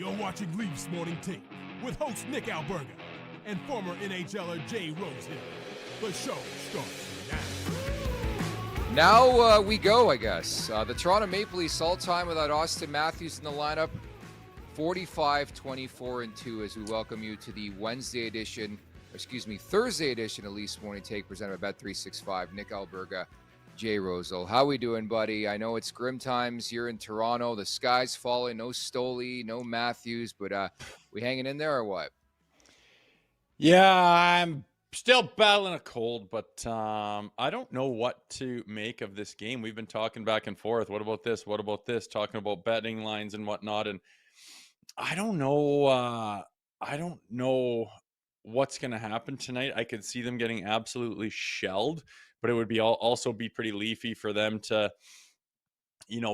You're watching Leafs Morning Take with host Nick Alberga and former NHLer Jay Rosehill. The show starts now. Now we go, I guess. The Toronto Maple Leafs all time without Auston Matthews in the lineup. 45-24-2 as we welcome you to the Thursday edition of Leafs Morning Take presented by Bet365. Nick Alberga, Jay Rosehill. How we doing, buddy? I know it's grim times here in Toronto. The sky's falling. No Stolarz, no Matthews, but we hanging in there or what? Yeah, I'm still battling a cold, but I don't know what to make of this game. We've been talking back and forth. What about this? What about this? Talking about betting lines and whatnot. And I don't know. I don't know what's going to happen tonight. I could see them getting absolutely shelled, but it would be also be pretty leafy for them to,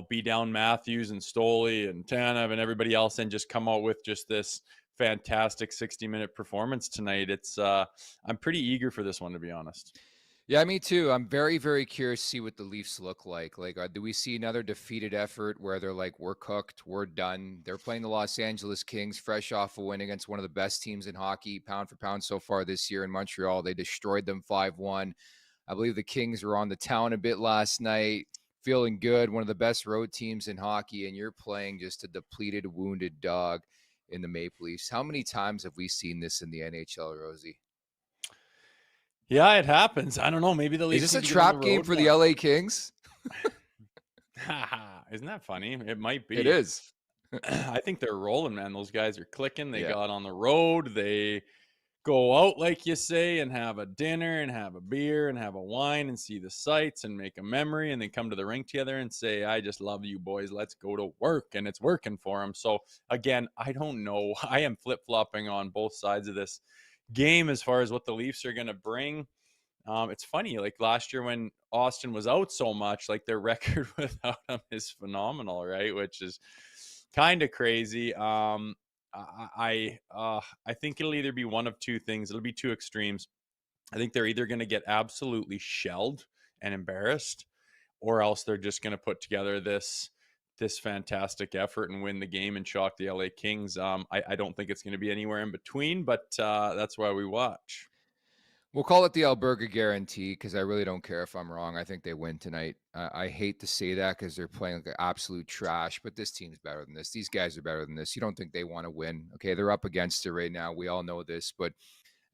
be down Matthews and Stolarz and Tanev and everybody else and just come out with just this fantastic 60-minute performance tonight. It's I'm pretty eager for this one, to be honest. Yeah, me too. I'm very, very curious to see what the Leafs look like. Do we see another defeated effort where they're like, we're cooked, we're done? They're playing the Los Angeles Kings fresh off a win against one of the best teams in hockey, pound for pound so far this year in Montreal. They destroyed them 5-1. I believe the Kings were on the town a bit last night, feeling good, one of the best road teams in hockey, and you're playing just a depleted, wounded dog in the Maple Leafs. How many times have we seen this in the NHL, Rosey? Yeah, it happens. I don't know. Maybe the Leafs. Is this a trap game for the LA Kings? Isn't that funny? It might be. It is. I think they're rolling, man. Those guys are clicking. They got on the road. They go out, like you say, and have a dinner and have a beer and have a wine and see the sights and make a memory and then come to the rink together and say, I just love you boys. Let's go to work. And it's working for them. So, again, I don't know. I am flip-flopping on both sides of this game as far as what the Leafs are going to bring. It's funny, like last year when Auston was out so much, like their record without him is phenomenal, right? Which is kind of crazy. I think it'll either be one of two things. It'll be two extremes. I think they're either going to get absolutely shelled and embarrassed, or else they're just going to put together this fantastic effort and win the game and shock the LA Kings. I don't think it's going to be anywhere in between, but that's why we watch. We'll call it the Alberga guarantee because I really don't care if I'm wrong. I think they win tonight. I hate to say that because they're playing like absolute trash, but this team's better than this. These guys are better than this. You don't think they want to win. Okay, they're up against it right now. We all know this, but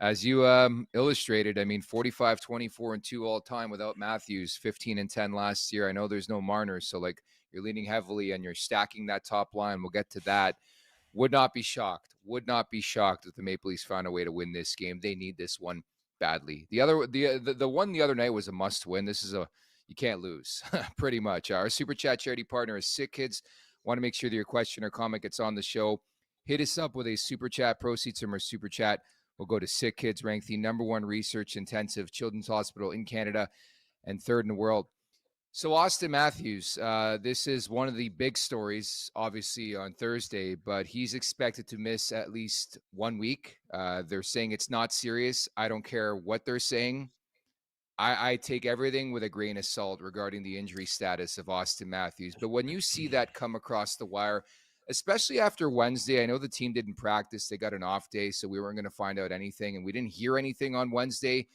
as you illustrated, 45-24-2 all time without Matthews, 15-10 last year. I know there's no Marner, so you're leaning heavily and you're stacking that top line. We'll get to that. Would not be shocked if the Maple Leafs found a way to win this game. They need this one badly. The one the other night was a must win. This is you can't lose pretty much. Our Super Chat charity partner is Sick Kids. Want to make sure that your question or comment gets on the show. Hit us up with a Super Chat. Proceeds from our Super Chat will go to Sick Kids, ranked the #1 research intensive children's hospital in Canada and third in the world. So Auston Matthews, this is one of the big stories, obviously, on Thursday, but he's expected to miss at least 1 week. They're saying it's not serious. I don't care what they're saying. I take everything with a grain of salt regarding the injury status of Auston Matthews. But when you see that come across the wire, especially after Wednesday, I know the team didn't practice. They got an off day, so we weren't going to find out anything, and we didn't hear anything on Wednesday.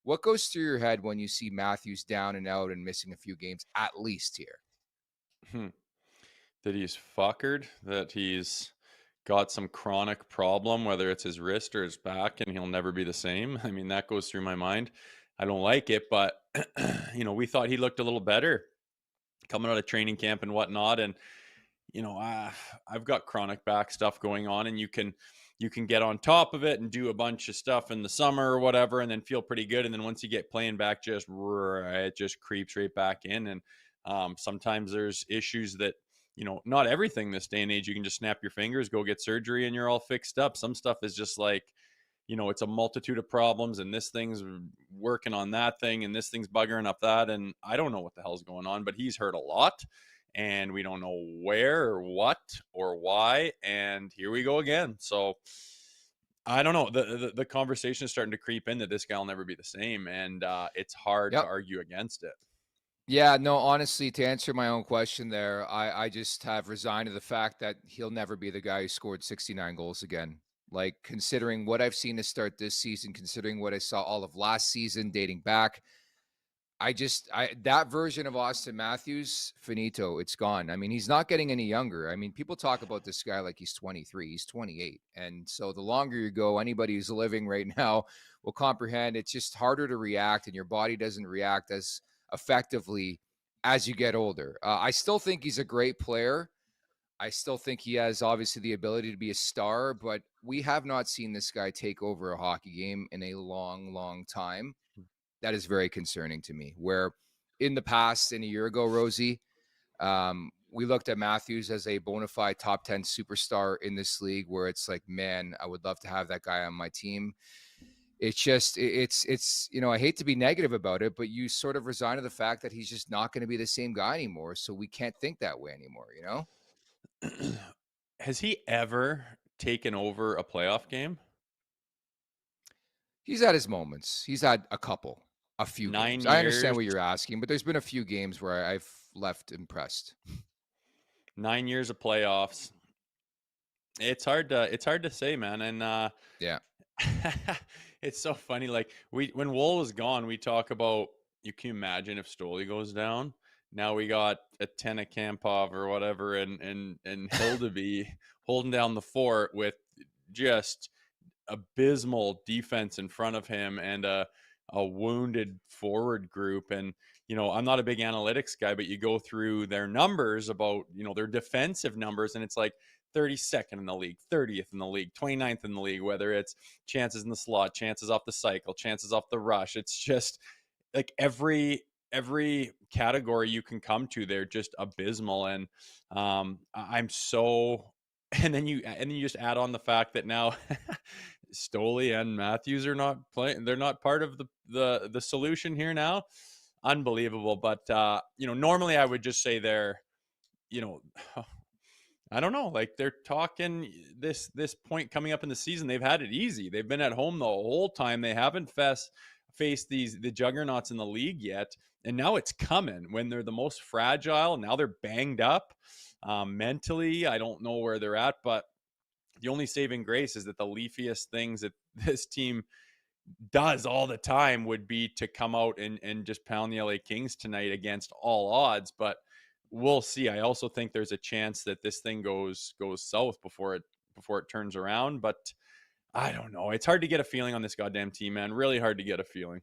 What goes through your head when you see Matthews down and out and missing a few games, at least here? That he's fuckered, that he's got some chronic problem, whether it's his wrist or his back, and he'll never be the same. That goes through my mind. I don't like it, but, we thought he looked a little better coming out of training camp and whatnot. And, I've got chronic back stuff going on, and you can get on top of it and do a bunch of stuff in the summer or whatever, and then feel pretty good. And then once you get playing back, it just creeps right back in. And sometimes there's issues that, not everything this day and age, you can just snap your fingers, go get surgery, and you're all fixed up. Some stuff is just like, it's a multitude of problems, and this thing's working on that thing, and this thing's buggering up that. And I don't know what the hell's going on, but he's hurt a lot. And we don't know where or what or why. And here we go again. So I don't know. The conversation is starting to creep in that this guy will never be the same. And it's hard to argue against it. Yeah, no, honestly, to answer my own question there, I just have resigned to the fact that he'll never be the guy who scored 69 goals again. Like, considering what I've seen to start this season, considering what I saw all of last season dating back, that version of Auston Matthews, finito, it's gone. I mean, he's not getting any younger. I mean, people talk about this guy like he's 23, he's 28. And so the longer you go, anybody who's living right now will comprehend it's just harder to react, and your body doesn't react as effectively as you get older. I still think he's a great player. I still think he has obviously the ability to be a star, but we have not seen this guy take over a hockey game in a long, long time. That is very concerning to me. Where in the past, in a year ago, Rosey, we looked at Matthews as a bona fide top 10 superstar in this league, where it's like, man, I would love to have that guy on my team. It's just, it's, I hate to be negative about it, but you sort of resign to the fact that he's just not going to be the same guy anymore. So we can't think that way anymore. Has he ever taken over a playoff game? He's had his moments. He's had a few 9 games. I understand years. what you're asking, but there's been a few games where I've left impressed. 9 years of playoffs. It's hard to say, man. And Yeah. it's so funny. Like when Woll was gone, we talk about, you can imagine if Stoli goes down. Now we got a 10 of Kampf or whatever, and Hildeby holding down the fort with just abysmal defense in front of him and a wounded forward group. And I'm not a big analytics guy, but you go through their numbers about their defensive numbers, and it's like 32nd in the league, 30th in the league, 29th in the league, whether it's chances in the slot, chances off the cycle, chances off the rush. It's just like every category you can come to, they're just abysmal. And I'm so and then you just add on the fact that now Stoli and Matthews are not playing. They're not part of the solution here now. Unbelievable. But normally I would just say they're, I don't know, like they're talking this point coming up in the season. They've had it easy. They've been at home the whole time. They haven't faced the juggernauts in the league yet. And now it's coming when they're the most fragile. Now they're banged up mentally. I don't know where they're at, but the only saving grace is that the leafiest things that this team does all the time would be to come out and just pound the LA Kings tonight against all odds. But we'll see. I also think there's a chance that this thing goes south before it turns around. But I don't know. It's hard to get a feeling on this goddamn team, man. Really hard to get a feeling.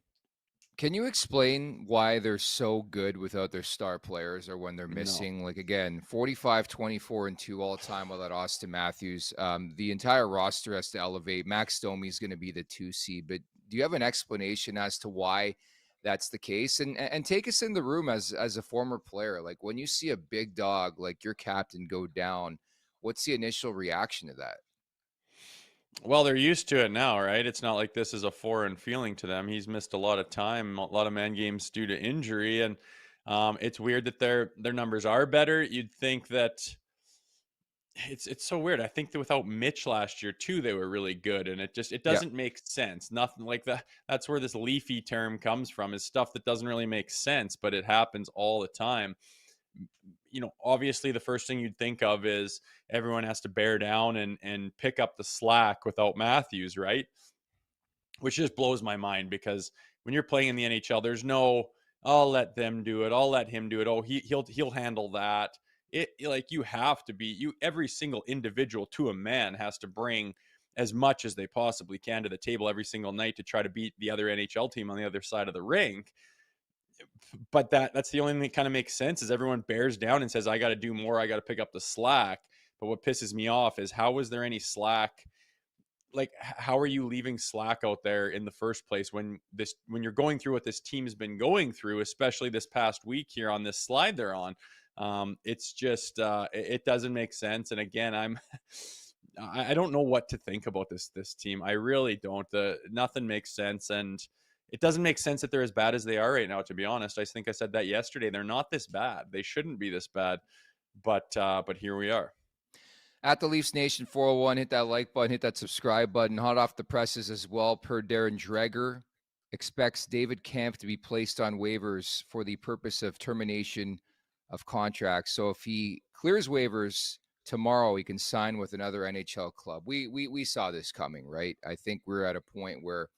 Can you explain why they're so good without their star players, or when they're missing? No. Like, again, 45, 24, and 2 all time without Auston Matthews. The entire roster has to elevate. Max Domi is going to be the 2 seed. But do you have an explanation as to why that's the case? And take us in the room as a former player. Like, when you see a big dog like your captain go down, what's the initial reaction to that? Well, they're used to it now, right? It's not like this is a foreign feeling to them. He's missed a lot of time, a lot of man games due to injury, and it's weird that their numbers are better. You'd think that it's so weird. I think that without Mitch last year too, they were really good, and it doesn't make sense. Nothing like that. That's where this leafy term comes from, is stuff that doesn't really make sense, but it happens all the time. Obviously the first thing you'd think of is everyone has to bear down and pick up the slack without Matthews, right? Which just blows my mind, because when you're playing in the NHL, there's no, I'll let them do it, I'll let him do it, oh, he'll handle that. Like, you have to be, every single individual to a man has to bring as much as they possibly can to the table every single night to try to beat the other NHL team on the other side of the rink. But that's the only thing that kind of makes sense, is everyone bears down and says, I got to do more, I got to pick up the slack. But what pisses me off is, how was there any slack? Like, how are you leaving slack out there in the first place when you're going through what this team's been going through, especially this past week here on this slide they're on? It's just it doesn't make sense. And again, I don't know what to think about this team. I really don't. Nothing makes sense, and it doesn't make sense that they're as bad as they are right now, to be honest. I think I said that yesterday. They're not this bad. They shouldn't be this bad. But here we are. At the Leafs Nation 401, hit that like button, hit that subscribe button. Hot off the presses as well, per Darren Dreger. expects David Kampf to be placed on waivers for the purpose of termination of contracts. So if he clears waivers tomorrow, he can sign with another NHL club. We saw this coming, right? I think we're at a point where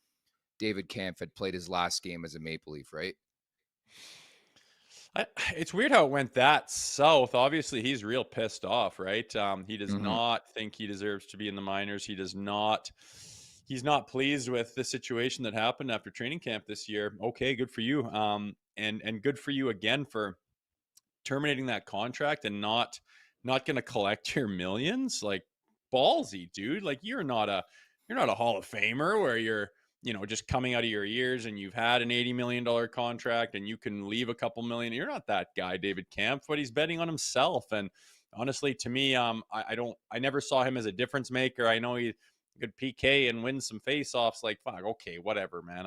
David Kampf had played his last game as a Maple Leaf, right? It's weird how it went that south. Obviously, he's real pissed off, right? He does not think he deserves to be in the minors. He's not pleased with the situation that happened after training camp this year. Okay, good for you. And good for you again for terminating that contract and not going to collect your millions. Like, ballsy, dude. Like, you're not a Hall of Famer where you're, just coming out of your years and you've had an $80 million contract and you can leave a couple million. You're not that guy, David Kampf, but he's betting on himself. And honestly, to me, I never saw him as a difference maker. I know he could PK and win some faceoffs. Like, fuck, okay, whatever, man.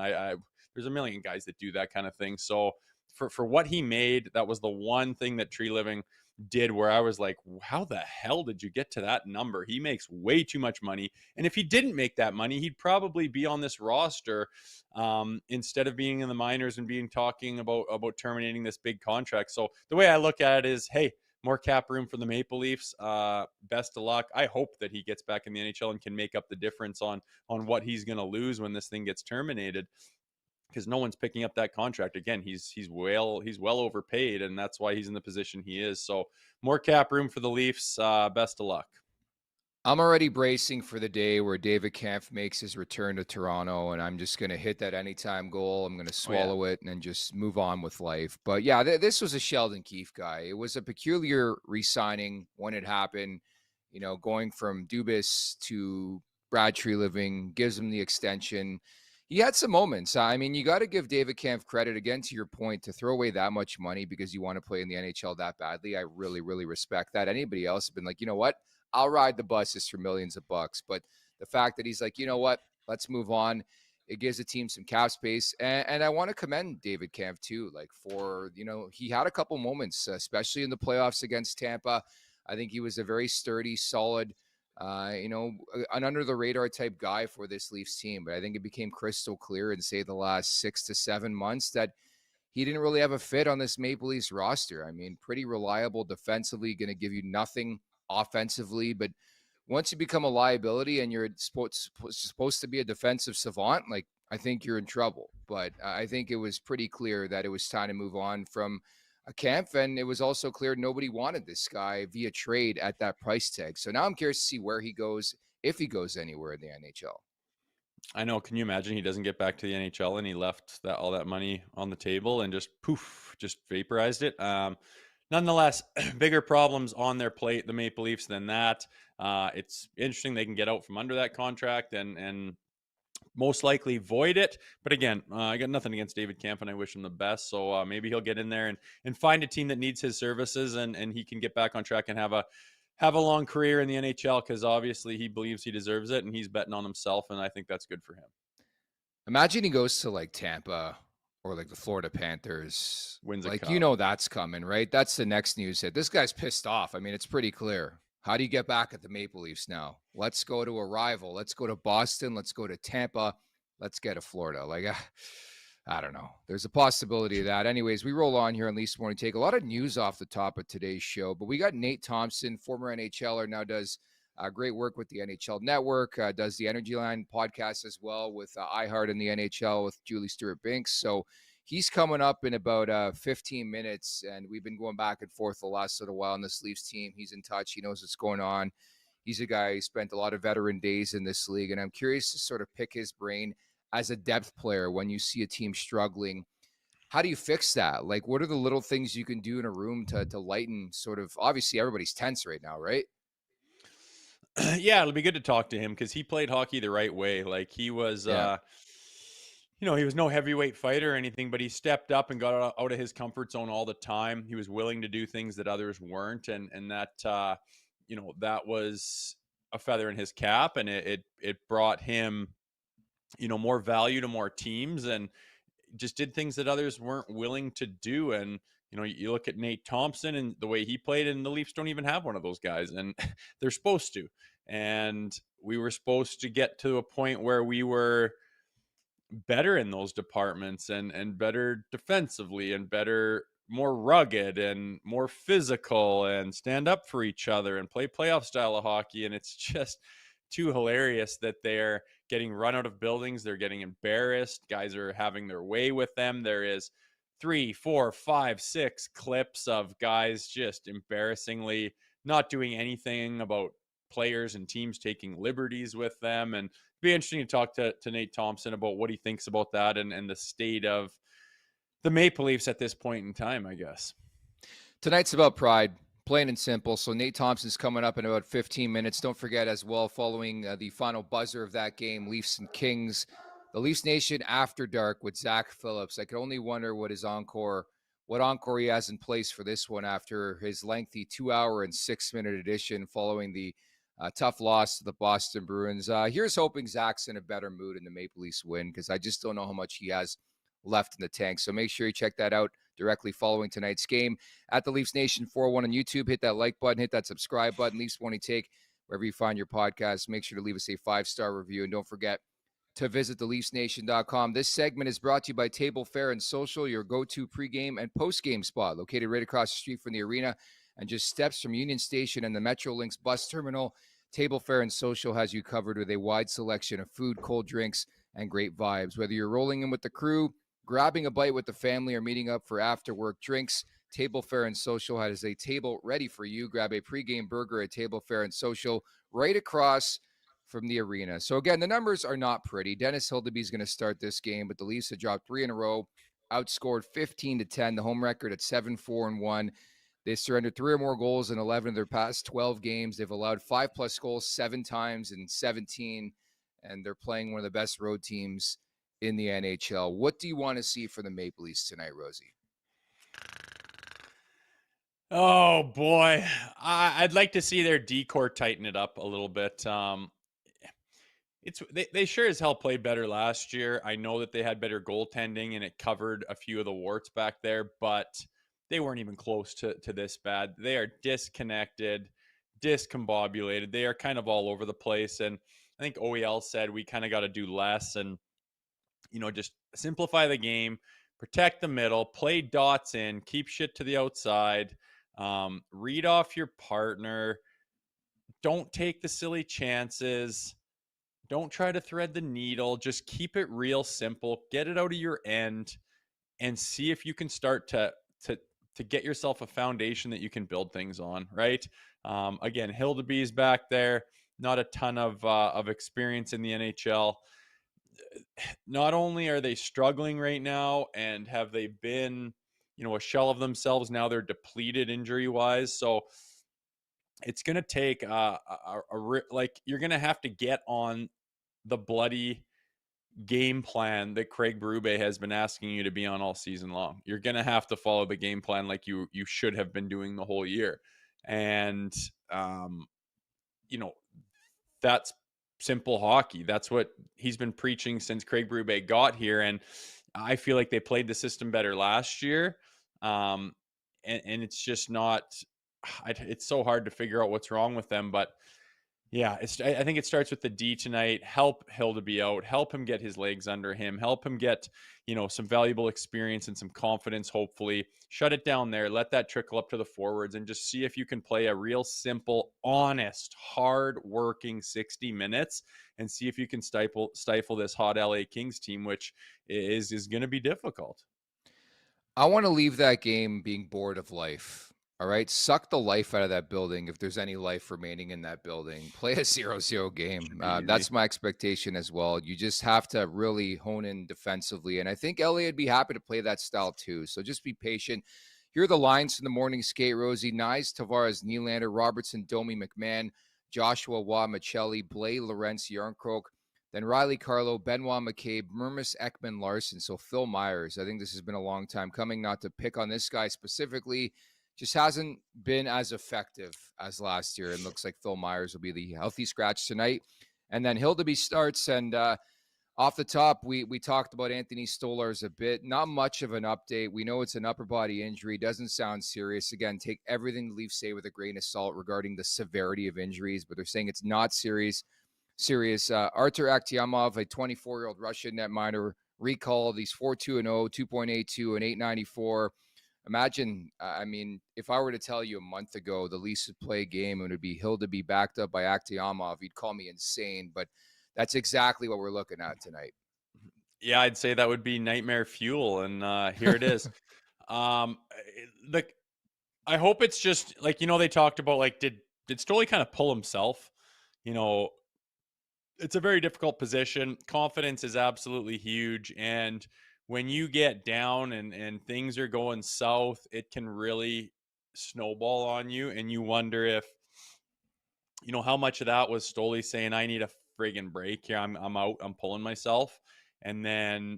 There's a million guys that do that kind of thing. So for what he made, that was the one thing that Tree Living did where I was like, how the hell did you get to that number? He makes way too much money. And if he didn't make that money, he'd probably be on this roster instead of being in the minors and talking about terminating this big contract. So the way I look at it is, hey, more cap room for the Maple Leafs. Best of luck. I hope that he gets back in the NHL and can make up the difference on what he's going to lose when this thing gets terminated, because no one's picking up that contract. Again, he's well overpaid, and that's why he's in the position he is. So more cap room for the Leafs. Best of luck. I'm already bracing for the day where David Kampf makes his return to Toronto, and I'm just going to hit that anytime goal. I'm going to swallow it and then just move on with life. But yeah, this was a Sheldon Keefe guy. It was a peculiar re-signing when it happened, going from Dubas to Brad Tree Living, gives him the extension. He had some moments. I mean, you got to give David Kampf credit, again, to your point, to throw away that much money because you want to play in the NHL that badly. I really, really respect that. Anybody else has been like, you know what? I'll ride the buses for millions of bucks. But the fact that he's like, you know what? Let's move on. It gives the team some cap space. And I want to commend David Kampf, too, like for, he had a couple moments, especially in the playoffs against Tampa. I think he was a very sturdy, solid, an under the radar type guy for this Leafs team. But I think it became crystal clear in, say, the last 6 to 7 months that he didn't really have a fit on this Maple Leafs roster. I mean, pretty reliable defensively, going to give you nothing offensively. But once you become a liability and you're supposed to be a defensive savant, like, I think you're in trouble. But I think it was pretty clear that it was time to move on from a Kampf, and it was also clear nobody wanted this guy via trade at that price tag. So now I'm curious to see where he goes, if he goes anywhere in the NHL. I know. Can you imagine he doesn't get back to the NHL and he left all that money on the table and just vaporized it? Nonetheless, bigger problems on their plate, the Maple Leafs, than that. It's interesting they can get out from under that contract and most likely void it. But again, I got nothing against David Kampf, and I wish him the best. So maybe he'll get in there and find a team that needs his services, and he can get back on track and have a long career in the NHL, because obviously he believes he deserves it and he's betting on himself, and I think that's good for him. Imagine he goes to like Tampa or like the Florida Panthers. Wins a like cup. That's coming, right? That's the next news hit. This guy's pissed off. I mean, it's pretty clear. How do you get back at the Maple Leafs now? Let's go to a rival. Let's go to Boston. Let's go to Tampa. Let's get to Florida. Like, I don't know. There's a possibility of that. Anyways, we roll on here on Leafs Morning Take. A lot of news off the top of today's show, but we got Nate Thompson, former NHLer, now does great work with the NHL Network, does the Energy Line podcast as well with iHeart and the NHL with Julie Stewart-Binks. So he's coming up in about 15 minutes, and we've been going back and forth the last little while on this Leafs team. He's in touch. He knows what's going on. He's a guy who spent a lot of veteran days in this league, and I'm curious to sort of pick his brain as a depth player when you see a team struggling. How do you fix that? Like, what are the little things you can do in a room to lighten sort of, obviously everybody's tense right now, right? Yeah, it'll be good to talk to him because he played hockey the right way. Like, he was, he was no heavyweight fighter or anything, but he stepped up and got out of his comfort zone all the time. He was willing to do things that others weren't. And that, that was a feather in his cap, and it brought him, more value to more teams, and just did things that others weren't willing to do. And, you look at Nate Thompson and the way he played, and the Leafs don't even have one of those guys, and they're supposed to. And we were supposed to get to a point where we were, better in those departments and better defensively and better, more rugged and more physical and stand up for each other and play playoff style of hockey. And it's just too hilarious that they're getting run out of buildings. They're getting embarrassed. Guys are having their way with them. There is 3, 4, 5, 6 clips of guys just embarrassingly not doing anything about players and teams taking liberties with them. And it'd be interesting to talk to Nate Thompson about what he thinks about that and the state of the Maple Leafs at this point in time, I guess. Tonight's about pride, plain and simple. So Nate Thompson's coming up in about 15 minutes. Don't forget as well, following the final buzzer of that game, Leafs and Kings, the Leafs Nation After Dark with Zach Phillips. I could only wonder what encore he has in place for this one after his lengthy 2-hour and 6-minute edition following the tough loss to the Boston Bruins. Here's hoping Zach's in a better mood in the Maple Leafs win, because I just don't know how much he has left in the tank. So make sure you check that out directly following tonight's game at the Leafs Nation 401 on YouTube. Hit that like button, hit that subscribe button. Leafs Morning Take, wherever you find your podcast. Make sure to leave us a 5-star review, and don't forget to visit theleafsnation.com. This segment is brought to you by Table Fare and Social, your go-to pregame and postgame spot, located right across the street from the arena and just steps from Union Station and the Metrolinx bus terminal. Table Fare and Social has you covered with a wide selection of food, cold drinks, and great vibes. Whether you're rolling in with the crew, grabbing a bite with the family, or meeting up for after-work drinks, Table Fare and Social has a table ready for you. Grab a pregame burger at Table Fare and Social right across from the arena. So again, the numbers are not pretty. Dennis Hildeby is going to start this game, but the Leafs have dropped 3 in a row, outscored 15-10, the home record at 7-4-1. They surrendered 3 or more goals in 11 of their past 12 games. They've allowed 5+ goals 7 times in 17, and they're playing one of the best road teams in the NHL. What do you want to see for the Maple Leafs tonight, Rosey? Oh boy, I'd like to see their decor tighten it up a little bit. They sure as hell played better last year. I know that they had better goaltending and it covered a few of the warts back there, but they weren't even close to this bad. They are disconnected, discombobulated. They are kind of all over the place. And I think OEL said we kind of got to do less and, just simplify the game, protect the middle, play dots in, keep shit to the outside, read off your partner, don't take the silly chances. Don't try to thread the needle. Just keep it real simple. Get it out of your end and see if you can start to get yourself a foundation that you can build things on, right? Again, Hildeby's back there. Not a ton of experience in the NHL. Not only are they struggling right now and have they been, a shell of themselves, now they're depleted injury-wise. So it's going to take you're going to have to get on the bloody game plan that Craig Berube has been asking you to be on all season long. You're going to have to follow the game plan like you should have been doing the whole year. And, that's simple hockey. That's what he's been preaching since Craig Berube got here. And I feel like they played the system better last year. And it's just not, it's so hard to figure out what's wrong with them, but yeah, I think it starts with the D tonight. Help Hildeby out. Help him get his legs under him. Help him get, some valuable experience and some confidence, hopefully. Shut it down there. Let that trickle up to the forwards and just see if you can play a real simple, honest, hard-working 60 minutes and see if you can stifle this hot LA Kings team, which is going to be difficult. I want to leave that game being bored of life. All right, suck the life out of that building if there's any life remaining in that building. Play a 0-0 game. That's my expectation as well. You just have to really hone in defensively, and I think LA would be happy to play that style too. So just be patient. Here are the lines from the morning skate, Rosey. Nyes, Tavares, Nylander, Robertson, Domi, McMahon, Joshua, Waugh, Michelli, Blais, Lorenz, Yarncroke, then Riley, Carlo, Benoit, McCabe, Murmis, Ekman, Larson. So Phil Myers. I think this has been a long time coming. Not to pick on this guy specifically, just hasn't been as effective as last year. And looks like Phil Myers will be the healthy scratch tonight. And then Hildeby starts. And off the top, we talked about Anthony Stolarz a bit. Not much of an update. We know it's an upper body injury. Doesn't sound serious. Again, take everything the Leafs say with a grain of salt regarding the severity of injuries. But they're saying it's not serious. serious. Artur Akhtiamov, a 24-year-old Russian netminder, recalled. He's 4-2-0, 2.82 and 894. Imagine, I mean, if I were to tell you a month ago the least would play game and it would be Hill to be backed up by Akhtiamov, you'd call me insane. But that's exactly what we're looking at tonight. Yeah, I'd say that would be nightmare fuel, and here it is. Like, I hope it's just like, they talked about, like, did Stoley kind of pull himself? It's a very difficult position. Confidence is absolutely huge, and when you get down and things are going south, it can really snowball on you, and you wonder if how much of that was Stoley saying, I need a friggin' break here. I'm out. I'm pulling myself. And then,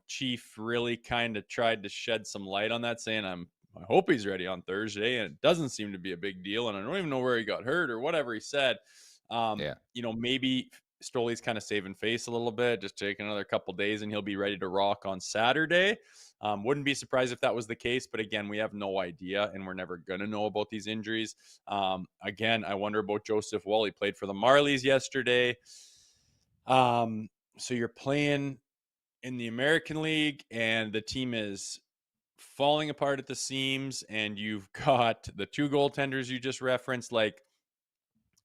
Chief really kind of tried to shed some light on that, saying, I hope he's ready on Thursday. And it doesn't seem to be a big deal. And I don't even know where he got hurt or whatever he said. Maybe Stoley's kind of saving face a little bit, just taking another couple days and he'll be ready to rock on Saturday. Wouldn't be surprised if that was the case, but again, we have no idea and we're never going to know about these injuries. Again, I wonder about Joseph Woll. He played for the Marlies yesterday. So you're playing in the American League and the team is falling apart at the seams and you've got the two goaltenders you just referenced. Like,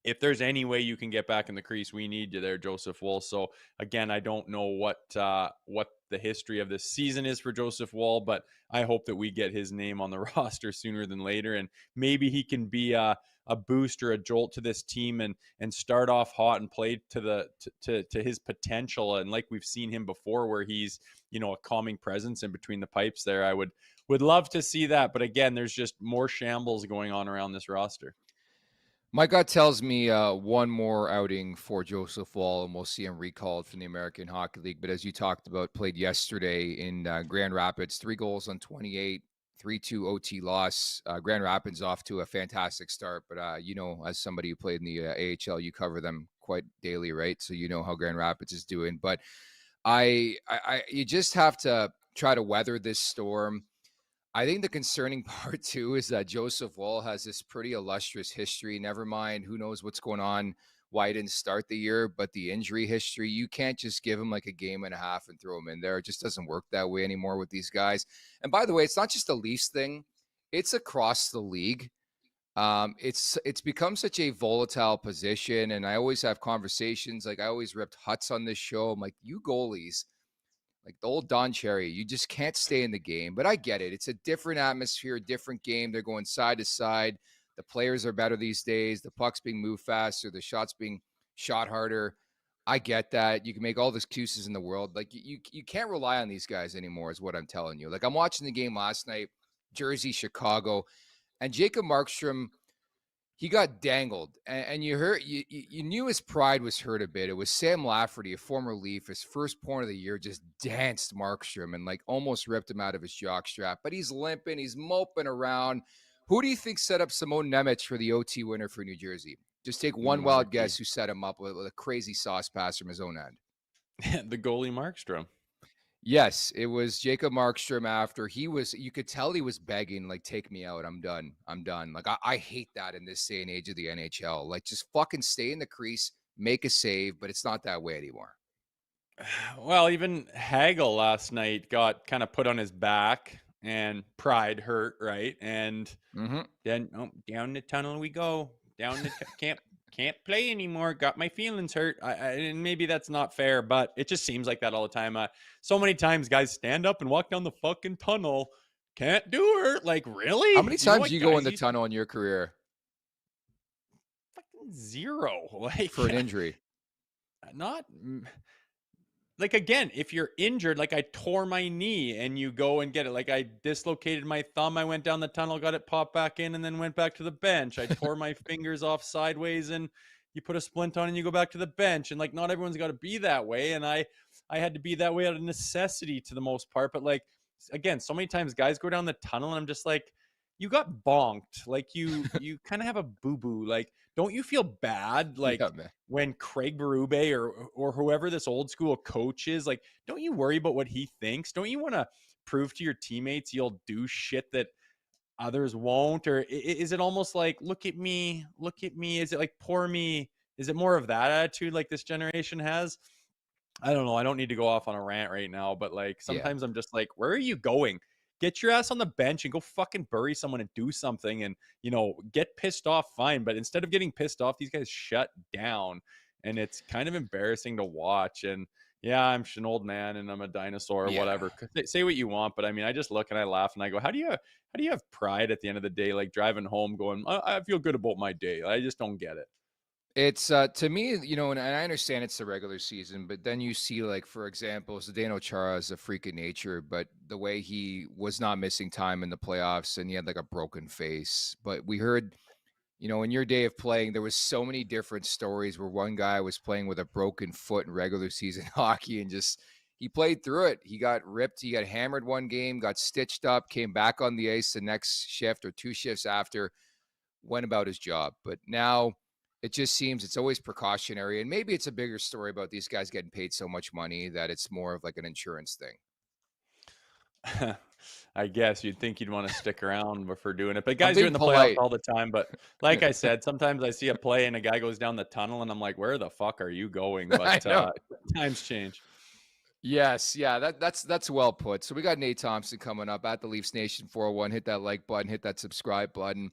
if there's any way you can get back in the crease, we need you there, Joseph Woll. So again, I don't know what the history of this season is for Joseph Woll, but I hope that we get his name on the roster sooner than later, and maybe he can be a boost or a jolt to this team and start off hot and play to his potential. And like we've seen him before, where he's a calming presence in between the pipes there. I would love to see that, but again, there's just more shambles going on around this roster. My gut tells me one more outing for Joseph Woll, and we'll see him recalled from the American Hockey League. But as you talked about, played yesterday in Grand Rapids, 3 goals on 28, 3-2 OT loss. Grand Rapids off to a fantastic start. But, as somebody who played in the AHL, you cover them quite daily, right? So you know how Grand Rapids is doing. But you just have to try to weather this storm. I think the concerning part, too, is that Joseph Woll has this pretty illustrious history. Never mind, who knows what's going on, why he didn't start the year, but the injury history, you can't just give him like a game and a half and throw him in there. It just doesn't work that way anymore with these guys. And by the way, it's not just a Leafs thing. It's across the league. It's become such a volatile position, and I always have conversations. Like, I always ripped Huts on this show. I'm like, you goalies, like the old Don Cherry, you just can't stay in the game. But I get it. It's a different atmosphere, a different game. They're going side to side. The players are better these days. The puck's being moved faster. The shots being shot harder. I get that. You can make all the excuses in the world. Like, you can't rely on these guys anymore is what I'm telling you. Like, I'm watching the game last night, Jersey, Chicago, and Jacob Markstrom, he got dangled, and you knew his pride was hurt a bit. It was Sam Lafferty, a former Leaf, his first point of the year, just danced Markstrom and like almost ripped him out of his jockstrap. But he's limping, he's moping around. Who do you think set up Simone Nemec for the OT winner for New Jersey? Just take one wild guess who set him up with a crazy sauce pass from his own end. The goalie Markstrom. Yes, it was Jacob Markstrom after you could tell he was begging, like, take me out. I'm done. Like, I hate that in this day and age of the NHL. Like, just fucking stay in the crease, make a save, but it's not that way anymore. Well, even Hagel last night got kind of put on his back and pride hurt, right? And then down the tunnel we go. Down the can't play anymore. Got my feelings hurt. And maybe that's not fair, but it just seems like that all the time. So many times guys stand up and walk down the fucking tunnel. Can't do her. Like, really? How many times you go in the tunnel in your career? Fucking zero. Like, for an injury. Not like, again, if you're injured, like I tore my knee and you go and get it. Like, I dislocated my thumb. I went down the tunnel, got it popped back in, and then went back to the bench. I tore my fingers off sideways, and you put a splint on and you go back to the bench. And like, not everyone's got to be that way. And I had to be that way out of necessity to the most part. But like, again, so many times guys go down the tunnel and I'm just like, you got bonked. Like, you kind of have a boo-boo. Like, don't you feel bad? Like, when Craig Berube or whoever this old school coach is, like, don't you worry about what he thinks? Don't you want to prove to your teammates you'll do shit that others won't? Or is it almost like, look at me? Is it like, poor me? Is it more of that attitude like this generation has? I don't know. I don't need to go off on a rant right now, but like Yeah. sometimes I'm just like, where are you going? Get your ass on the bench and go fucking bury someone and do something and, get pissed off, fine. But instead of getting pissed off, these guys shut down. And it's kind of embarrassing to watch. And yeah, I'm an old man and I'm a dinosaur or Yeah. whatever. Say what you want, but I mean, I just look and I laugh and I go, how do you have pride at the end of the day, like driving home going, I feel good about my day. I just don't get it. It's to me, and I understand it's the regular season, but then you see, like, for example, Zdeno Chara is a freak of nature, but the way he was not missing time in the playoffs and he had like a broken face. But we heard, in your day of playing, there was so many different stories where one guy was playing with a broken foot in regular season hockey and just he played through it. He got ripped, he got hammered one game, got stitched up, came back on the ice the next shift or two shifts after, went about his job. But now it just seems it's always precautionary. And maybe it's a bigger story about these guys getting paid so much money that it's more of like an insurance thing. I guess you'd think you'd want to stick around before doing it. But I'm guys are being in the polite. playoffs all the time. But like I said, sometimes I see a play and a guy goes down the tunnel and I'm like, where the fuck are you going? I But know. times change. Yes, yeah, that's well put. So we got Nate Thompson coming up at the Leafs Nation 401. Hit that like button, hit that subscribe button.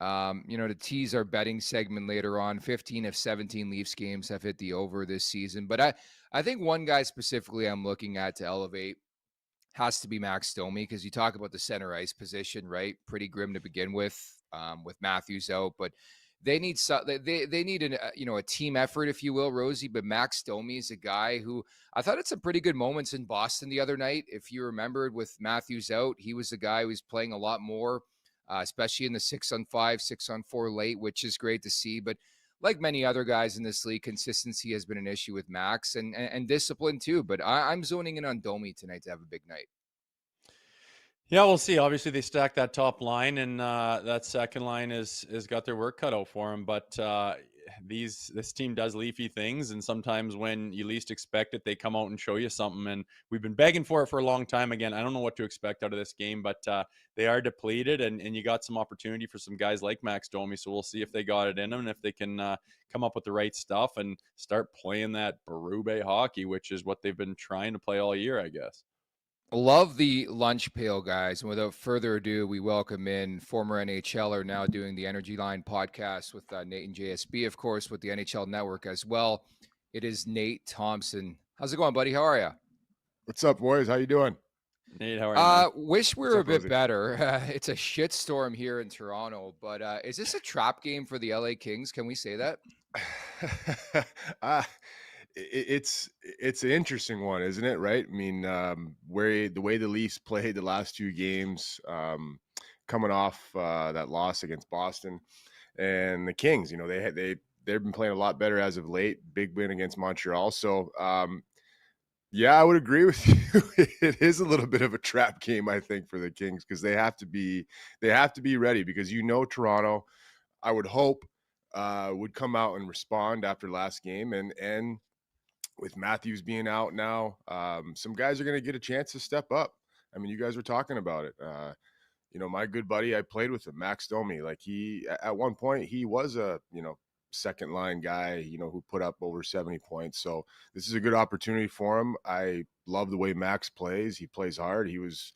To tease our betting segment later on, 15 of 17 Leafs games have hit the over this season. But I think one guy specifically I'm looking at to elevate has to be Max Domi, because you talk about the center ice position, right? Pretty grim to begin with Matthews out, but they need they need a team effort, if you will, Rosey. But Max Domi is a guy who I thought had some pretty good moments in Boston the other night. If you remembered, with Matthews out, he was the guy who was playing a lot more, especially in the 6-on-5, 6-on-4 late, which is great to see. But like many other guys in this league, consistency has been an issue with Max and discipline too. But I'm zoning in on Domi tonight to have a big night. Yeah, we'll see. Obviously, they stacked that top line, and that second line is got their work cut out for them. But this team does leafy things, and sometimes when you least expect it, they come out and show you something. And we've been begging for it for a long time. Again, I don't know what to expect out of this game, but they are depleted, and you got some opportunity for some guys like Max Domi. So we'll see if they got it in them, and if they can come up with the right stuff and start playing that Berube hockey, which is what they've been trying to play all year, I guess. Love the lunch pail, guys. And without further ado, we welcome in former NHLer, now doing the Energy Line podcast with Nate and JSB, of course, with the NHL Network as well. It is Nate Thompson. How's it going, buddy? How are you? What's up, boys? How you doing? Nate, how are you? Wish we were a bit Rosey? better. It's a shitstorm here in Toronto, but is this a trap game for the LA Kings? Can we say that? It's an interesting one, isn't it? Right? I mean, the way the Leafs played the last two games, coming off that loss against Boston, and the Kings, they've been playing a lot better as of late. Big win against Montreal. So, yeah, I would agree with you. It is a little bit of a trap game, I think, for the Kings, because they have to be ready, because Toronto, I would hope, would come out and respond after last game, and with Matthews being out now, some guys are going to get a chance to step up. I mean, you guys were talking about it. My good buddy, I played with him, Max Domi. Like, he, at one point, he was a, second line guy, who put up over 70 points. So this is a good opportunity for him. I love the way Max plays. He plays hard. He was,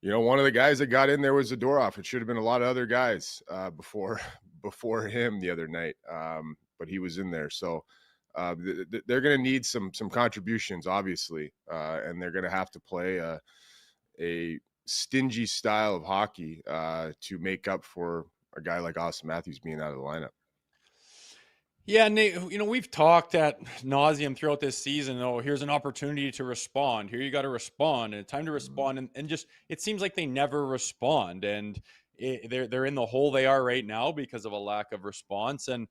one of the guys that got in there was Zadorov. It should have been a lot of other guys before him the other night. But he was in there. So, they're going to need some contributions, obviously, and they're going to have to play a stingy style of hockey to make up for a guy like Auston Matthews being out of the lineup. Yeah, Nate, we've talked at nauseum throughout this season. Oh, here's an opportunity to respond. Here you got to respond, and time to respond. And just, it seems like they never respond. And they're in the hole they are right now because of a lack of response. And,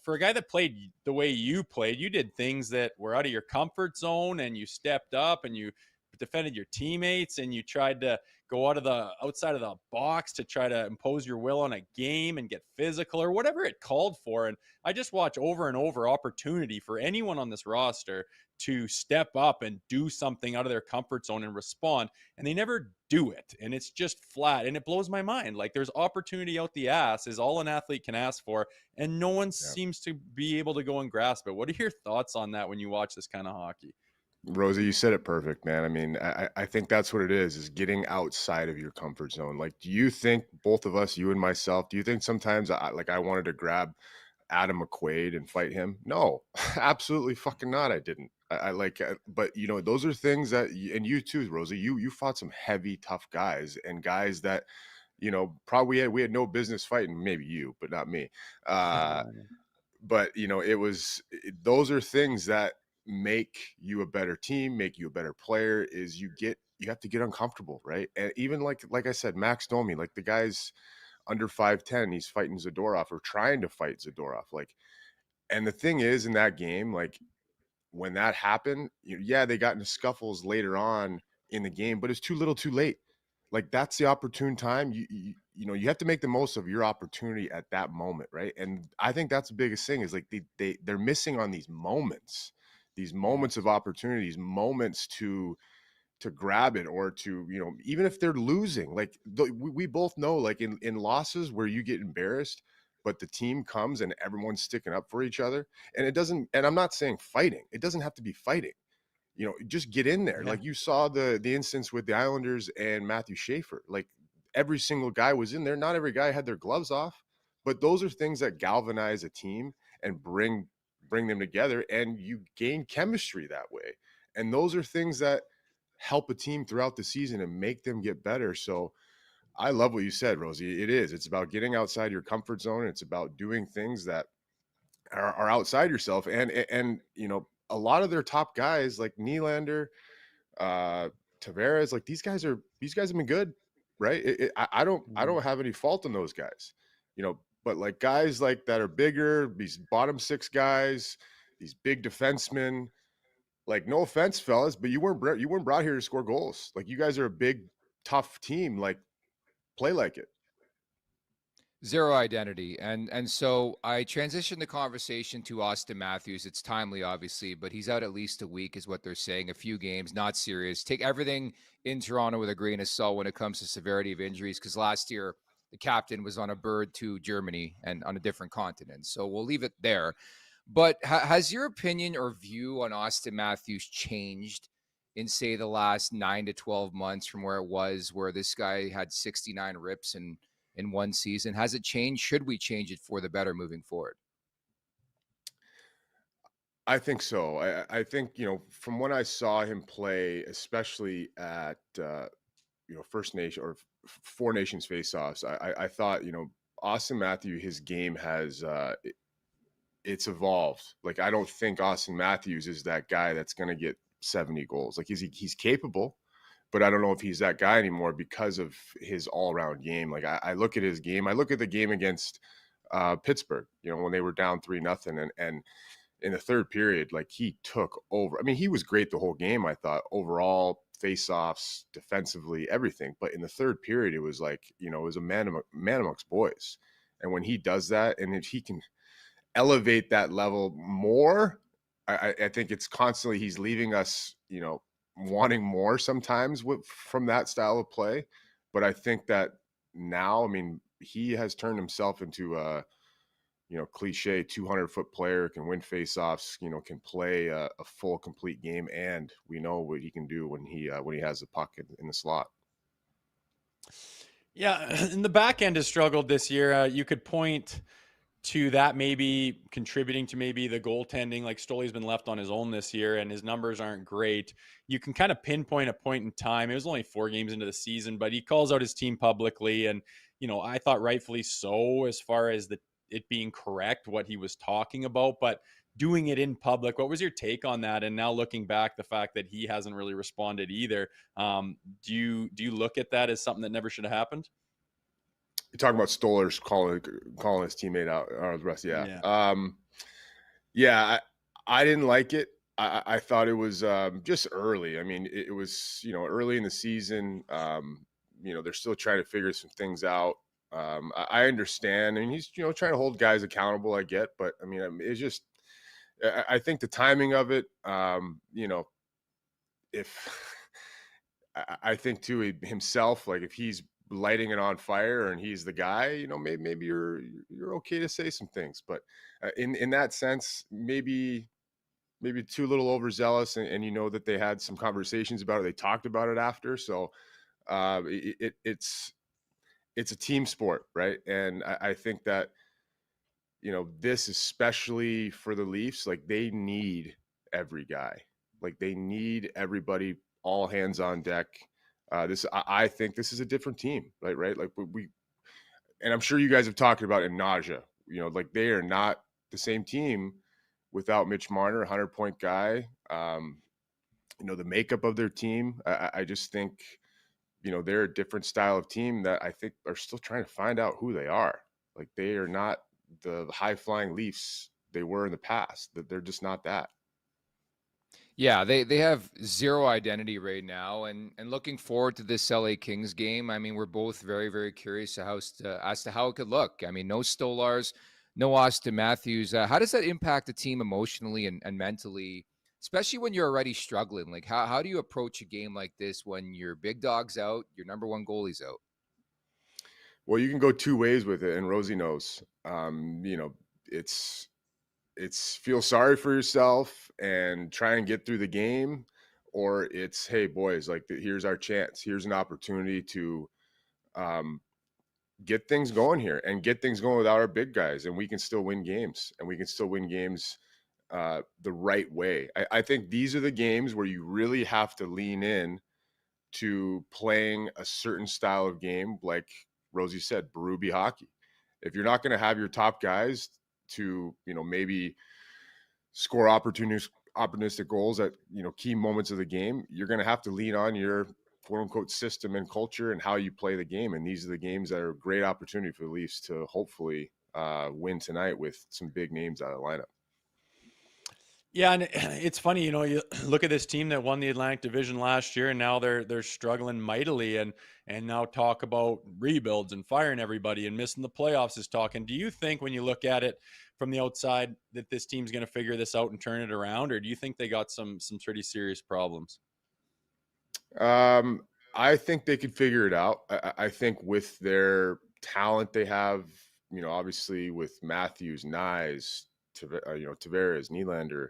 for a guy that played the way you played, you did things that were out of your comfort zone, and you stepped up and you defended your teammates, and you tried to go outside of the box to try to impose your will on a game and get physical or whatever it called for. And I just watch over and over opportunity for anyone on this roster to step up and do something out of their comfort zone and respond, and they never do it. And it's just flat, and it blows my mind. Like, there's opportunity out the ass is all an athlete can ask for, and no one seems to be able to go and grasp it. What are your thoughts on that when you watch this kind of hockey? Rosey, you said it perfect, man. I mean, I think that's what it is getting outside of your comfort zone. Like, do you think, both of us, you and myself, do you think sometimes I wanted to grab Adam McQuaid and fight him? No, absolutely fucking not. I didn't. But you know, those are things that, and you too, Rosey, you fought some heavy, tough guys, and guys that, you know, probably we had no business fighting. Maybe you, but not me. But you know, those are things that make you a better team, make you a better player. Is you have to get uncomfortable, right? And even like I said, Max Domi, like the guy's under 5'10", he's fighting Zadorov or trying to fight Zadorov. Like, and the thing is, in that game, like when that happened, yeah, they got into scuffles later on in the game, but it's too little, too late. Like, that's the opportune time. You know, you have to make the most of your opportunity at that moment, right? And I think that's the biggest thing is like they're missing on these moments of opportunities, moments to grab it, or to, you know, even if they're losing, like we both know, like in losses where you get embarrassed, but the team comes and everyone's sticking up for each other, and it doesn't, and I'm not saying fighting, it doesn't have to be fighting, you know, just get in there. Yeah. Like you saw the instance with the Islanders and Matthew Schaefer, like every single guy was in there. Not every guy had their gloves off, but those are things that galvanize a team and bring them together, and you gain chemistry that way. And those are things that help a team throughout the season and make them get better. So I love what you said, Rosey. It's about getting outside your comfort zone. It's about doing things that are outside yourself. And you know, a lot of their top guys like Nylander, Tavares, like these guys have been good, right? I don't have any fault in those guys, you know, but like guys like that are bigger, these bottom six guys, these big defensemen, like, no offense, fellas, but you weren't brought here to score goals. Like, you guys are a big, tough team. Like, play like it. Zero identity. And so I transitioned the conversation to Auston Matthews. It's timely, obviously, but he's out at least a week is what they're saying. A few games, not serious. Take everything in Toronto with a grain of salt when it comes to severity of injuries, because last year the captain was on a bird to Germany and on a different continent. So we'll leave it there. But has your opinion or view on Auston Matthews changed in, say, the last 9 to 12 months from where it was, where this guy had 69 rips in one season? Has it changed? Should we change it for the better moving forward? I think so. I think, you know, from when I saw him play, especially at, you know, First Nation or Four Nations faceoffs, I thought, you know, Auston Matthews, his game has, it's evolved. Like, I don't think Auston Matthews is that guy that's going to get 70 goals. Like, he's capable, but I don't know if he's that guy anymore because of his all-around game. Like, I look at his game. I look at the game against Pittsburgh, you know, when they were down 3-0, and in the third period, like, he took over. I mean, he was great the whole game, I thought, overall, face-offs, defensively, everything. But in the third period, it was like, you know, it was a man amongst boys. And when he does that, and if he can elevate that level more, I think it's constantly, he's leaving us, you know, wanting more sometimes from that style of play. But I think that now, I mean, he has turned himself into a, you know, cliche 200-foot player, can win faceoffs, you know, can play a full, complete game, and we know what he can do when he has the puck in the slot. Yeah, and the back end has struggled this year. You could point to that maybe contributing to maybe the goaltending. Like, Stoley's been left on his own this year and his numbers aren't great. You can kind of pinpoint a point in time. It was only 4 games into the season, but he calls out his team publicly. And, you know, I thought rightfully so, as far as it being correct, what he was talking about, but doing it in public. What was your take on that? And now looking back, the fact that he hasn't really responded either. Do you look at that as something that never should have happened? You're talking about Stolarz calling his teammate out or the rest. Yeah. I didn't like it. I thought it was just early. I mean, it was, you know, early in the season. You know, they're still trying to figure some things out. I understand. I mean, he's, you know, trying to hold guys accountable, I get, but I mean, it's just, I think the timing of it, if I think too himself, like if he's lighting it on fire and he's the guy, maybe you're okay to say some things, but in that sense, maybe too little overzealous, and that they had some conversations about it. They talked about it after, so it's a team sport, right? And I think that this, especially for the Leafs, like they need every guy, like they need everybody, all hands on deck. I think this is a different team, right? Like and I'm sure you guys have talked about in nausea. Like they are not the same team without Mitch Marner, 100-point guy. The makeup of their team, I just think, they're a different style of team that I think are still trying to find out who they are. Like they are not the high flying Leafs they were in the past. That they're just not that. Yeah, they have zero identity right now, and looking forward to this LA Kings game. I mean, we're both very, very curious as to how it could look. I mean, no Stolarz, no Auston Matthews. How does that impact the team emotionally and mentally, especially when you're already struggling? Like, how do you approach a game like this when your big dog's out, your number one goalie's out? Well, you can go two ways with it, and Rosey knows. It's feel sorry for yourself and try and get through the game, or it's, hey boys, like here's our chance, here's an opportunity to get things going here and get things going without our big guys, and we can still win games, and we can still win games the right way. I think these are the games where you really have to lean in to playing a certain style of game, like Rosey said, Berube hockey. If you're not going to have your top guys to maybe score opportunistic goals at key moments of the game, you're going to have to lean on your quote unquote system and culture and how you play the game. And these are the games that are a great opportunity for the Leafs to hopefully win tonight with some big names out of the lineup. Yeah, and it's funny, you look at this team that won the Atlantic Division last year, and now they're struggling mightily, and now talk about rebuilds and firing everybody and missing the playoffs is talking. Do you think, when you look at it from the outside, that this team's going to figure this out and turn it around, or do you think they got some pretty serious problems? I think they could figure it out. I think with their talent they have, obviously with Matthews, Nyes, Tavares, Nylander,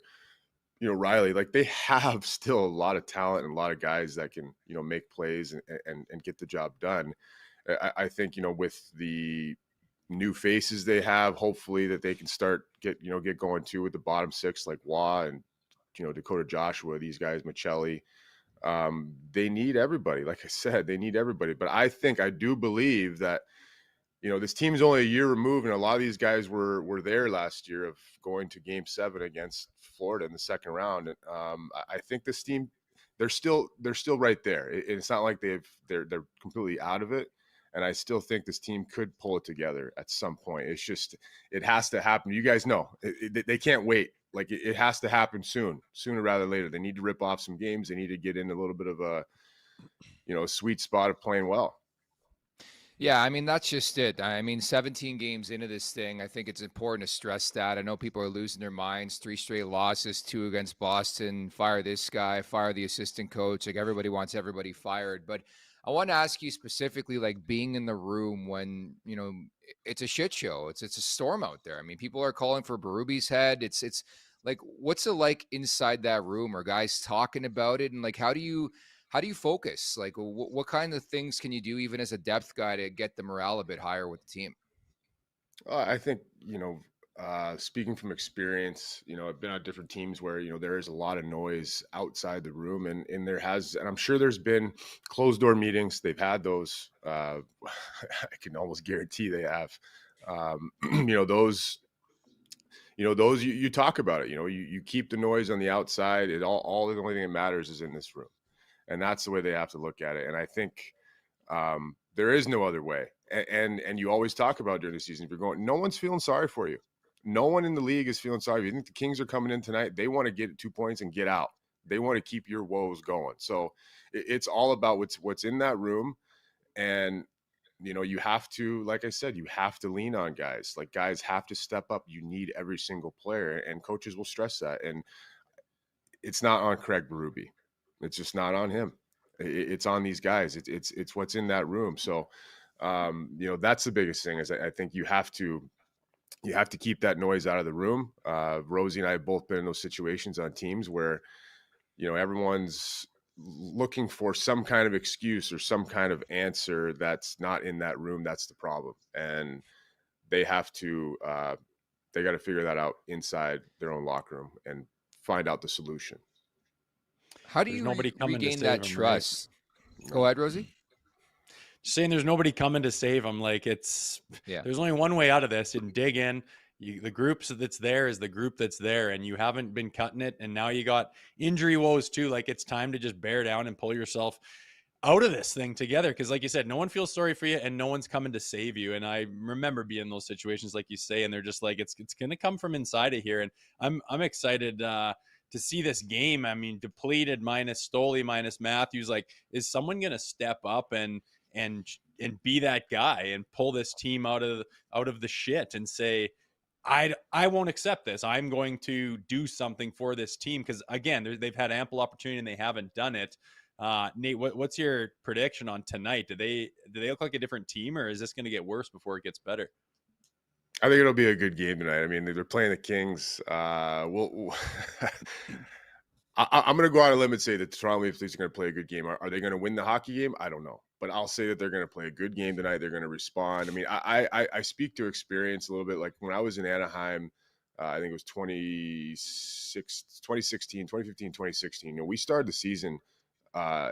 Riley, like they have still a lot of talent and a lot of guys that can, make plays and get the job done. I think, with the new faces they have, hopefully that they can start get going too with the bottom six, like Waugh and, Dakota Joshua, these guys, Michelli. They need everybody. Like I said, they need everybody. But I do believe that, this team's only a year removed, and a lot of these guys were there last year of going to Game 7 against Florida in the second round. And I think this team, they're still right there. It's not like they're completely out of it. And I still think this team could pull it together at some point. It's just, it has to happen. You guys know they can't wait. Like it has to happen sooner rather than later. They need to rip off some games. They need to get in a little bit of a sweet spot of playing well. Yeah, I mean, that's just it. I mean, 17 games into this thing, I think it's important to stress that. I know people are losing their minds. 3 straight losses, 2 against Boston. Fire this guy, fire the assistant coach. Like, everybody wants everybody fired. But I want to ask you specifically, like, being in the room when, it's a shit show. It's a storm out there. I mean, people are calling for Berube's head. It's like, what's it like inside that room? Are guys talking about it? And, like, how do you focus? Like, what kind of things can you do, even as a depth guy, to get the morale a bit higher with the team? I think, speaking from experience, I've been on different teams where, there is a lot of noise outside the room, and I'm sure there's been closed door meetings. They've had those, I can almost guarantee they have, those you talk about it, you keep the noise on the outside. The only thing that matters is in this room. And that's the way they have to look at it. And I think there is no other way. And you always talk about during the season, if you're going, no one's feeling sorry for you. No one in the league is feeling sorry. If you think the Kings are coming in tonight, they want to get 2 points and get out. They want to keep your woes going. So it's all about what's in that room. And you have to, like I said, you have to lean on guys. Like, guys have to step up. You need every single player, and coaches will stress that. And it's not on Craig Berube. It's just not on him. It's on these guys. It's what's in that room. So, that's the biggest thing is I think you have to keep that noise out of the room. Rosey and I have both been in those situations on teams where, everyone's looking for some kind of excuse or some kind of answer that's not in that room. That's the problem. And they have to, they got to figure that out inside their own locker room and find out the solution. How do you regain that trust? Right? Go ahead, Rosey. Just saying there's nobody coming to save them. Like, there's only one way out of this, and dig in. The group that's there is the group that's there, and you haven't been cutting it. And now you got injury woes too. Like, it's time to just bear down and pull yourself out of this thing together. Cause like you said, no one feels sorry for you and no one's coming to save you. And I remember being in those situations, like you say, and they're just like, it's going to come from inside of here. And I'm excited, to see this game. I mean, depleted minus Stolarz, minus Matthews. Like, is someone going to step up and be that guy and pull this team out of the shit and say, I won't accept this. I'm going to do something for this team. Cause again, they've had ample opportunity and they haven't done it. Nate, what's your prediction on tonight? Do they look like a different team, or is this going to get worse before it gets better? I think it'll be a good game tonight. I mean, they're playing the Kings. I'm going to go out on a limb and say that the Toronto Maple Leafs are going to play a good game. Are they going to win the hockey game? I don't know. But I'll say that they're going to play a good game tonight. They're going to respond. I mean, I speak to experience a little bit. Like, when I was in Anaheim, I think it was 2016, 2015, 2016. We started the season. I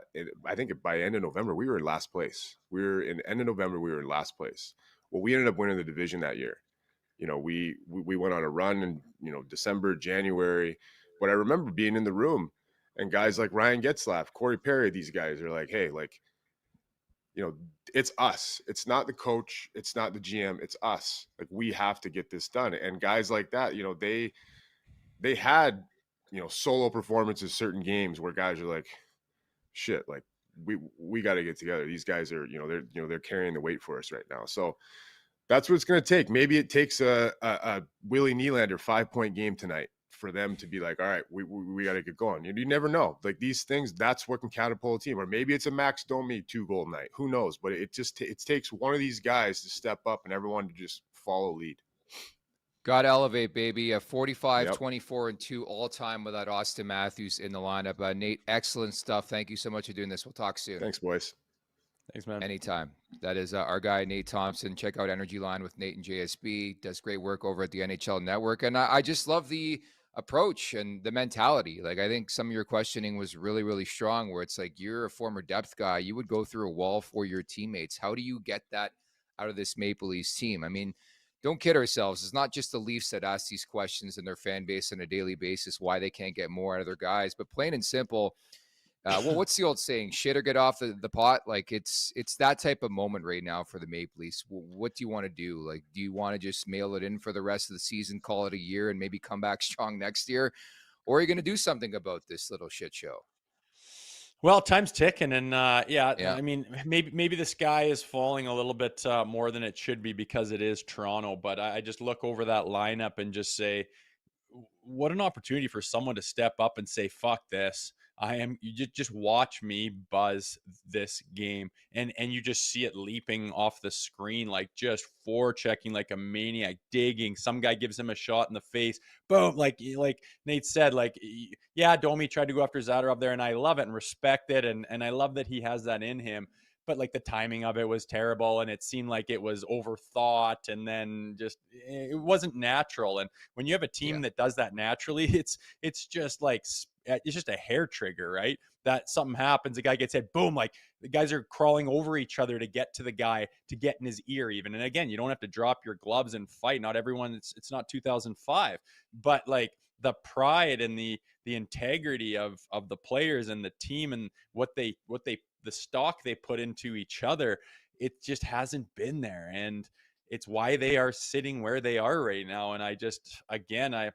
think by end of November, we were in last place. End of November, we were in last place. Well, we ended up winning the division that year. We went on a run in, December, January. But I remember being in the room and guys like Ryan Getzlaf, Corey Perry, these guys are like, hey, like, it's us. It's not the coach. It's not the GM. It's us. Like, we have to get this done. And guys like that, they had, solo performances, certain games where guys are like, shit, like, we got to get together. These guys are, they're carrying the weight for us right now. So that's what it's going to take. Maybe it takes a Willie Nylander 5-point game tonight for them to be like, all right, we got to get going. You never know. Like, these things, that's what can catapult a team. Or maybe it's a Max Domi 2-goal night. Who knows? But it just it takes one of these guys to step up and everyone to just follow lead. Got to elevate, baby. A 45, 24, and 2 all-time without Auston Matthews in the lineup. Nate, excellent stuff. Thank you so much for doing this. We'll talk soon. Thanks, boys. Thanks, man. Anytime. That is our guy, Nate Thompson. Check out Energy Line with Nate and JSB. Does great work over at the NHL Network. And I just love the approach and the mentality. Like, I think some of your questioning was really, really strong, where it's like, you're a former depth guy. You would go through a wall for your teammates. How do you get that out of this Maple Leafs team? I mean, don't kid ourselves. It's not just the Leafs that ask these questions in their fan base on a daily basis, why they can't get more out of their guys, but plain and simple. What's the old saying? Shit or get off the pot. Like, it's that type of moment right now for the Maple Leafs. What do you want to do? Like, do you want to just mail it in for the rest of the season, call it a year, and maybe come back strong next year? Or are you going to do something about this little shit show? Well, time's ticking, and I mean, maybe the sky is falling a little bit more than it should be because it is Toronto. But I just look over that lineup and just say, what an opportunity for someone to step up and say, fuck this. You just watch me buzz this game, and you just see it leaping off the screen, like just forechecking like a maniac, digging. Some guy gives him a shot in the face, boom, like Nate said, like, yeah, Domi tried to go after Zadorov there, and I love it and respect it, and I love that he has that in him. But like, the timing of it was terrible, and it seemed like it was overthought, and then just it wasn't natural. And when you have a team that does that naturally, it's just like, it's just a hair trigger, right? That something happens, a guy gets hit, boom, like the guys are crawling over each other to get to the guy, to get in his ear even. And again, you don't have to drop your gloves and fight. Not everyone, it's not 2005, but like the pride and the integrity of the players and the team and what they the stock they put into each other, it just hasn't been there. And it's why they are sitting where they are right now. And I just, again, if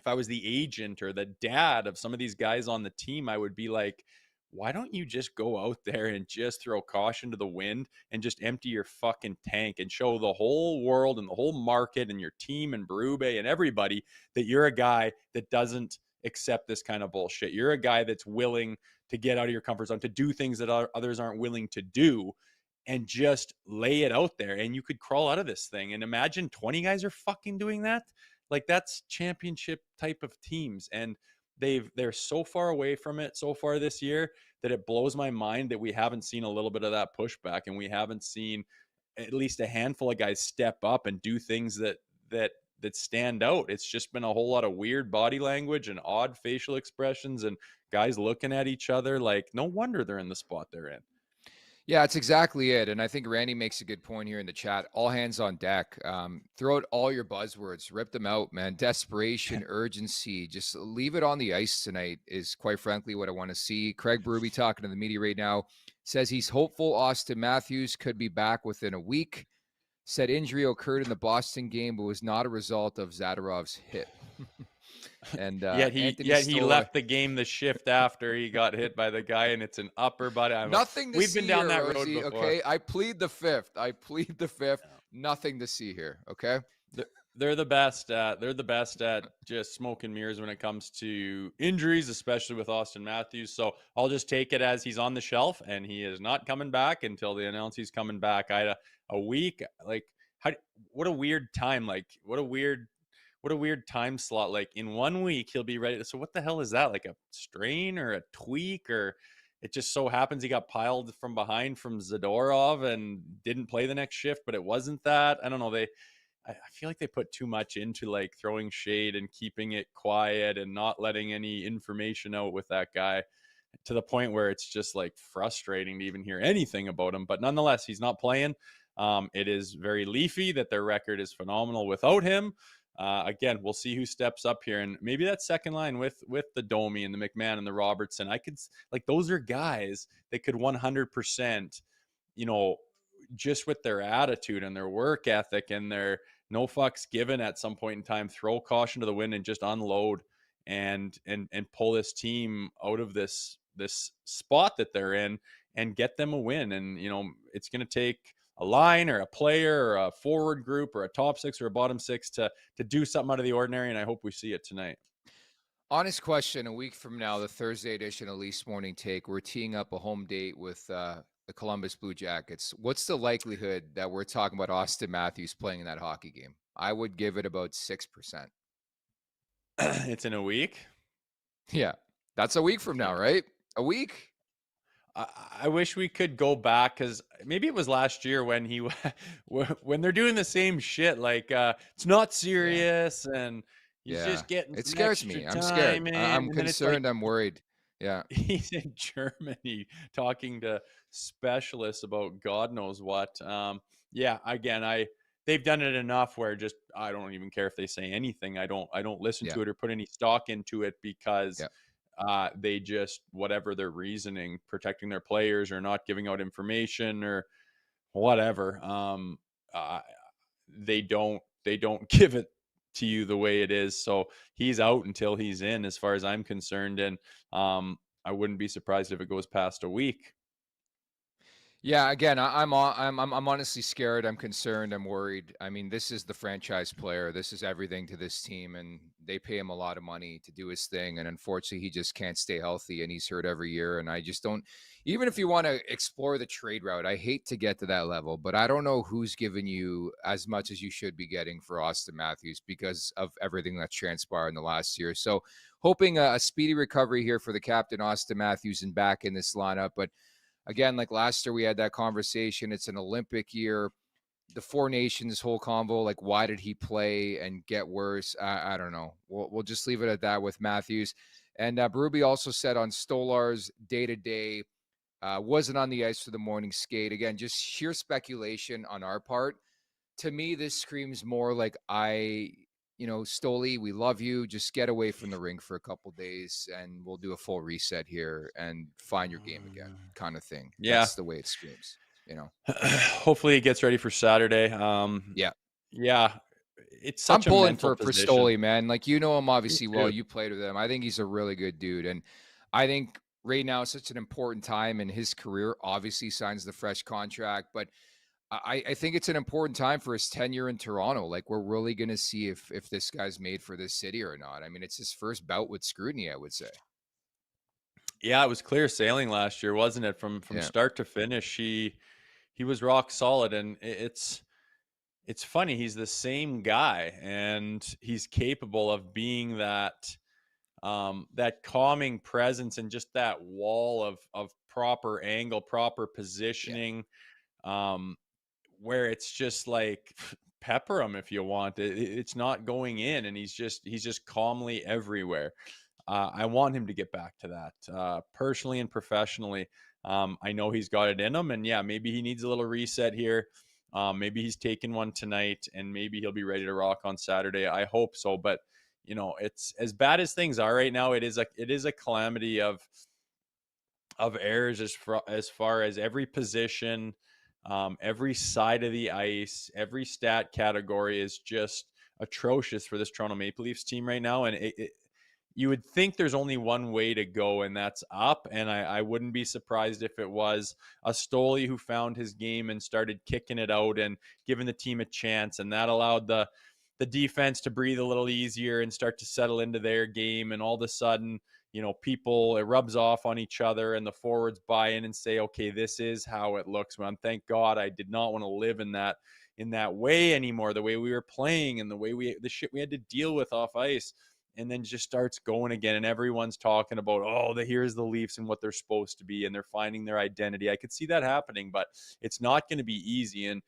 I was the agent or the dad of some of these guys on the team, I would be like, why don't you just go out there and just throw caution to the wind and just empty your fucking tank and show the whole world and the whole market and your team and Berube and everybody that you're a guy that doesn't accept this kind of bullshit. You're a guy that's willing to get out of your comfort zone, to do things that others aren't willing to do, and just lay it out there, and you could crawl out of this thing. And imagine 20 guys are fucking doing that. Like, that's championship type of teams, and they're so far away from it so far this year that it blows my mind that we haven't seen a little bit of that pushback, and we haven't seen at least a handful of guys step up and do things that stand out. It's just been a whole lot of weird body language and odd facial expressions and guys looking at each other. Like, no wonder they're in the spot they're in. Yeah, it's exactly it. And I think Randy makes a good point here in the chat. All hands on deck. Throw out all your buzzwords. Rip them out, man. Desperation, urgency. Just leave it on the ice tonight is, quite frankly, what I want to see. Craig Berube, talking to the media right now, says he's hopeful Auston Matthews could be back within a week. Said injury occurred in the Boston game, but was not a result of Zadorov's hit. And yet he left the game the shift after he got hit by the guy, and it's an upper body. We've been down that road before. Okay, I plead the fifth. Nothing to see here. Okay, they're the best. They're the best at just smoke and mirrors when it comes to injuries, especially with Auston Matthews. So I'll just take it as he's on the shelf, and he is not coming back until they announce he's coming back. I had a week. Like, what a weird time. Like, what a weird time slot. Like, in 1 week he'll be ready. So what the hell is that? Like a strain or a tweak, or it just so happens he got piled from behind from Zadorov and didn't play the next shift, but it wasn't that. I don't know. I feel like they put too much into like throwing shade and keeping it quiet and not letting any information out with that guy, to the point where it's just like frustrating to even hear anything about him. But nonetheless, he's not playing. It is very leafy that their record is phenomenal without him. Again, we'll see who steps up here, and maybe that second line with the Domi and the McMahon and the Robertson. I could, like, those are guys that could 100%, just with their attitude and their work ethic and their no fucks given at some point in time, throw caution to the wind and just unload and pull this team out of this spot that they're in and get them a win. And it's going to take a line or a player or a forward group or a top six or a bottom six to do something out of the ordinary, and I hope we see it tonight. Honest question, a week from now, the Thursday edition of Leafs Morning Take, we're teeing up a home date with the Columbus Blue Jackets. What's the likelihood that we're talking about Auston Matthews playing in that hockey game? I would give it about 6%. It's in a week? Yeah, that's a week from now, right? A week? I wish we could go back, because maybe it was last year when when they're doing the same shit, like it's not serious, and he's just getting. It scares me. I'm scared. I'm concerned. I'm worried. Yeah, he's in Germany talking to specialists about God knows what. Again, they've done it enough where just I don't even care if they say anything. I don't listen to it or put any stock into it, because. They just, whatever their reasoning, protecting their players or not giving out information or whatever, they don't give it to you the way it is. So he's out until he's in, as far as I'm concerned, and I wouldn't be surprised if it goes past a week. Yeah, again, I'm honestly scared. I'm concerned. I'm worried. I mean, this is the franchise player. This is everything to this team, and they pay him a lot of money to do his thing. And unfortunately, he just can't stay healthy, and he's hurt every year. And I just don't. Even if you want to explore the trade route, I hate to get to that level, but I don't know who's giving you as much as you should be getting for Auston Matthews because of everything that's transpired in the last year. So, hoping a speedy recovery here for the captain, Auston Matthews, and back in this lineup, but. Again, like last year, we had that conversation. It's an Olympic year. The Four Nations whole convo, like, why did he play and get worse? I don't know. We'll just leave it at that with Matthews. And Berube also said on Stolarz day-to-day, wasn't on the ice for the morning skate. Again, just sheer speculation on our part. To me, this screams more like Stoli, we love you. Just get away from the rink for a couple days, and we'll do a full reset here and find your game again, kind of thing. Yeah, that's the way it screams. Hopefully, he gets ready for Saturday. Yeah. It's such I'm pulling for Stoli, man. Like, him obviously well. You played with him. I think he's a really good dude, and I think right now is such an important time in his career. Obviously signs the fresh contract, but I think it's an important time for his tenure in Toronto. Like, we're really going to see if this guy's made for this city or not. I mean, it's his first bout with scrutiny, I would say. Yeah, it was clear sailing last year, wasn't it? From Yeah. start to finish, he was rock solid, and it's funny. He's the same guy, and he's capable of being that that calming presence and just that wall of proper angle, proper positioning. Where it's just like pepper him if you want. It's not going in, and he's just calmly everywhere. I want him to get back to that, personally and professionally. I know he's got it in him, and yeah, maybe he needs a little reset here. Maybe he's taking one tonight, and maybe he'll be ready to rock on Saturday. I hope so, but it's as bad as things are right now. It is a calamity of errors as far as every position. Every side of the ice, every stat category is just atrocious for this Toronto Maple Leafs team right now. And you would think there's only one way to go, and that's up. And I wouldn't be surprised if it was a Stoli who found his game and started kicking it out and giving the team a chance. And that allowed the defense to breathe a little easier and start to settle into their game. And all of a sudden, it rubs off on each other, and the forwards buy in and say, okay, this is how it looks, man. Thank God I did not want to live in that way anymore, the way we were playing and the shit we had to deal with off ice. And then just starts going again, and everyone's talking about, here's the Leafs and what they're supposed to be, and they're finding their identity. I could see that happening, but it's not going to be easy, and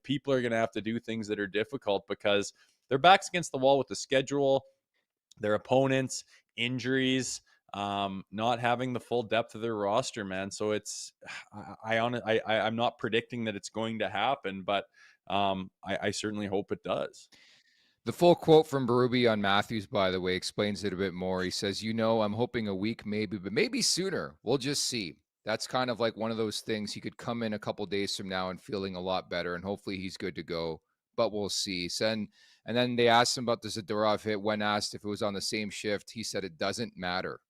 people are going to have to do things that are difficult because their backs against the wall with the schedule, their opponents, injuries, not having the full depth of their roster, man. So I'm not predicting that it's going to happen, but I certainly hope it does. The full quote from Berube on Matthews, by the way, explains it a bit more. He says, I'm hoping a week maybe, but maybe sooner. We'll just see. That's kind of like one of those things. He could come in a couple days from now and feeling a lot better, and hopefully he's good to go, but we'll see. And then they asked him about the Zadorov hit. When asked if it was on the same shift, he said it doesn't matter.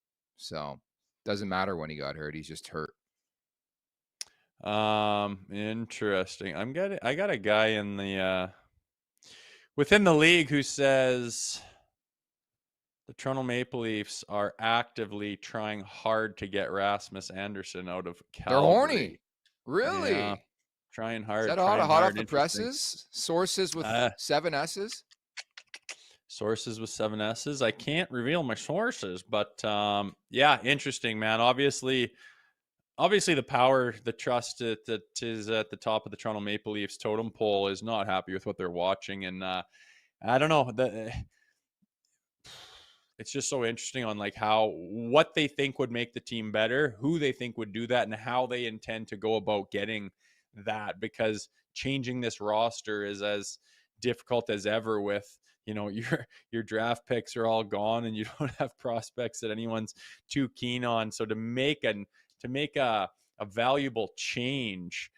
So doesn't matter when he got hurt. He's just hurt. Interesting. I got a guy in the within the league who says the Toronto Maple Leafs are actively trying hard to get Rasmus Andersson out of Calgary. They're horny. Really? Yeah, trying hard. Is that hot off the presses? Sources with 7 S's? Sources with 7 S's. I can't reveal my sources, but yeah, interesting, man. Obviously the power, the trust that is at the top of the Toronto Maple Leafs totem pole is not happy with what they're watching, and I don't know. It's just so interesting on like what they think would make the team better, who they think would do that, and how they intend to go about getting that. Because changing this roster is as difficult as ever with. Your draft picks are all gone, and you don't have prospects that anyone's too keen on. So to make a valuable change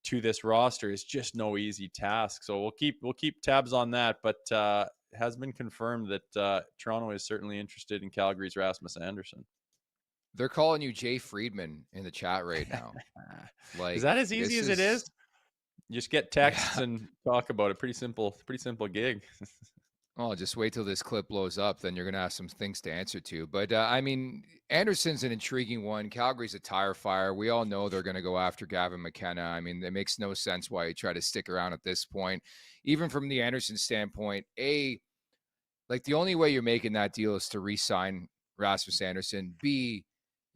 to this roster is just no easy task. So we'll keep tabs on that. But it has been confirmed that Toronto is certainly interested in Calgary's Rasmus Andersson. They're calling you Jay Friedman in the chat right now. Like, is that as easy as it is? You just get texts and talk about it. Pretty simple gig. Oh, just wait till this clip blows up. Then you're going to have some things to answer to. But, Andersson's an intriguing one. Calgary's a tire fire. We all know they're going to go after Gavin McKenna. It makes no sense why you try to stick around at this point. Even from the Andersson standpoint, the only way you're making that deal is to re-sign Rasmus Andersson. B,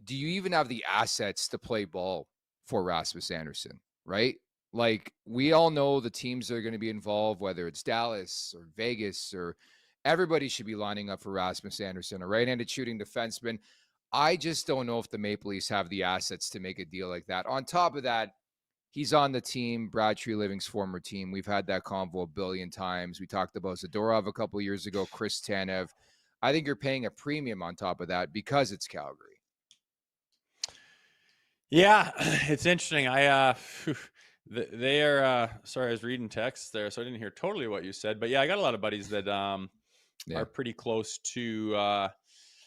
do you even have the assets to play ball for Rasmus Andersson, right? Like, we all know the teams that are going to be involved, whether it's Dallas or Vegas, or everybody should be lining up for Rasmus Andersson, a right-handed shooting defenseman. I just don't know if the Maple Leafs have the assets to make a deal like that. On top of that, he's on the team, Brad Treliving's former team. We've had that convo a billion times. We talked about Zadorov a couple of years ago, Chris Tanev. I think you're paying a premium on top of that because it's Calgary. Yeah, it's interesting. They are sorry, I was reading text there, so I didn't hear totally what you said. But yeah, I got a lot of buddies that are pretty close to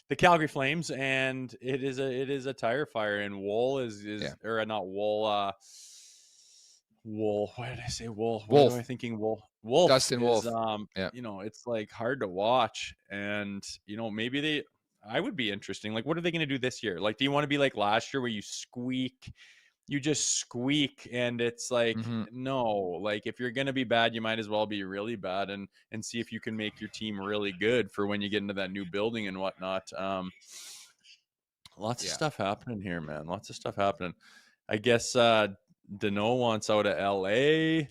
the Calgary Flames, and it is a tire fire. And Woll is or not Woll. Woll. Why did I say Woll? What Wolf. am I thinking? Wolf. Dustin is, Wolf. Yeah. it's like hard to watch, and maybe I would be interesting. Like, what are they going to do this year? Like, do you want to be like last year where you just squeak, and it's like, no, like if you're going to be bad, you might as well be really bad and see if you can make your team really good for when you get into that new building and whatnot. Lots of stuff happening here, man. Lots of stuff happening. I guess Dano wants out of LA.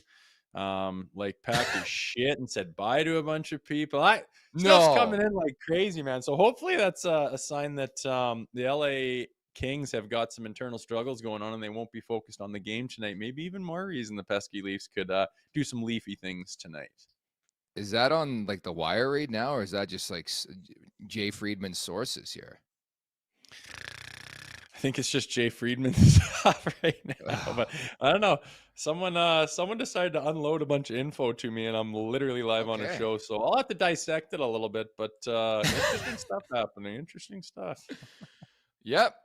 Like packed his shit and said bye to a bunch of people. Stuff's coming in like crazy, man. So hopefully that's a sign that the LA Kings have got some internal struggles going on and they won't be focused on the game tonight. Maybe even more reason the pesky Leafs could do some Leafy things tonight. Is that on like the wire right now, or is that just like Jay Friedman's sources here? I think it's just Jay Friedman's stuff right now, but I don't know. Someone decided to unload a bunch of info to me, and I'm literally live on a show, so I'll have to dissect it a little bit. But interesting stuff happening. Interesting stuff. Yep.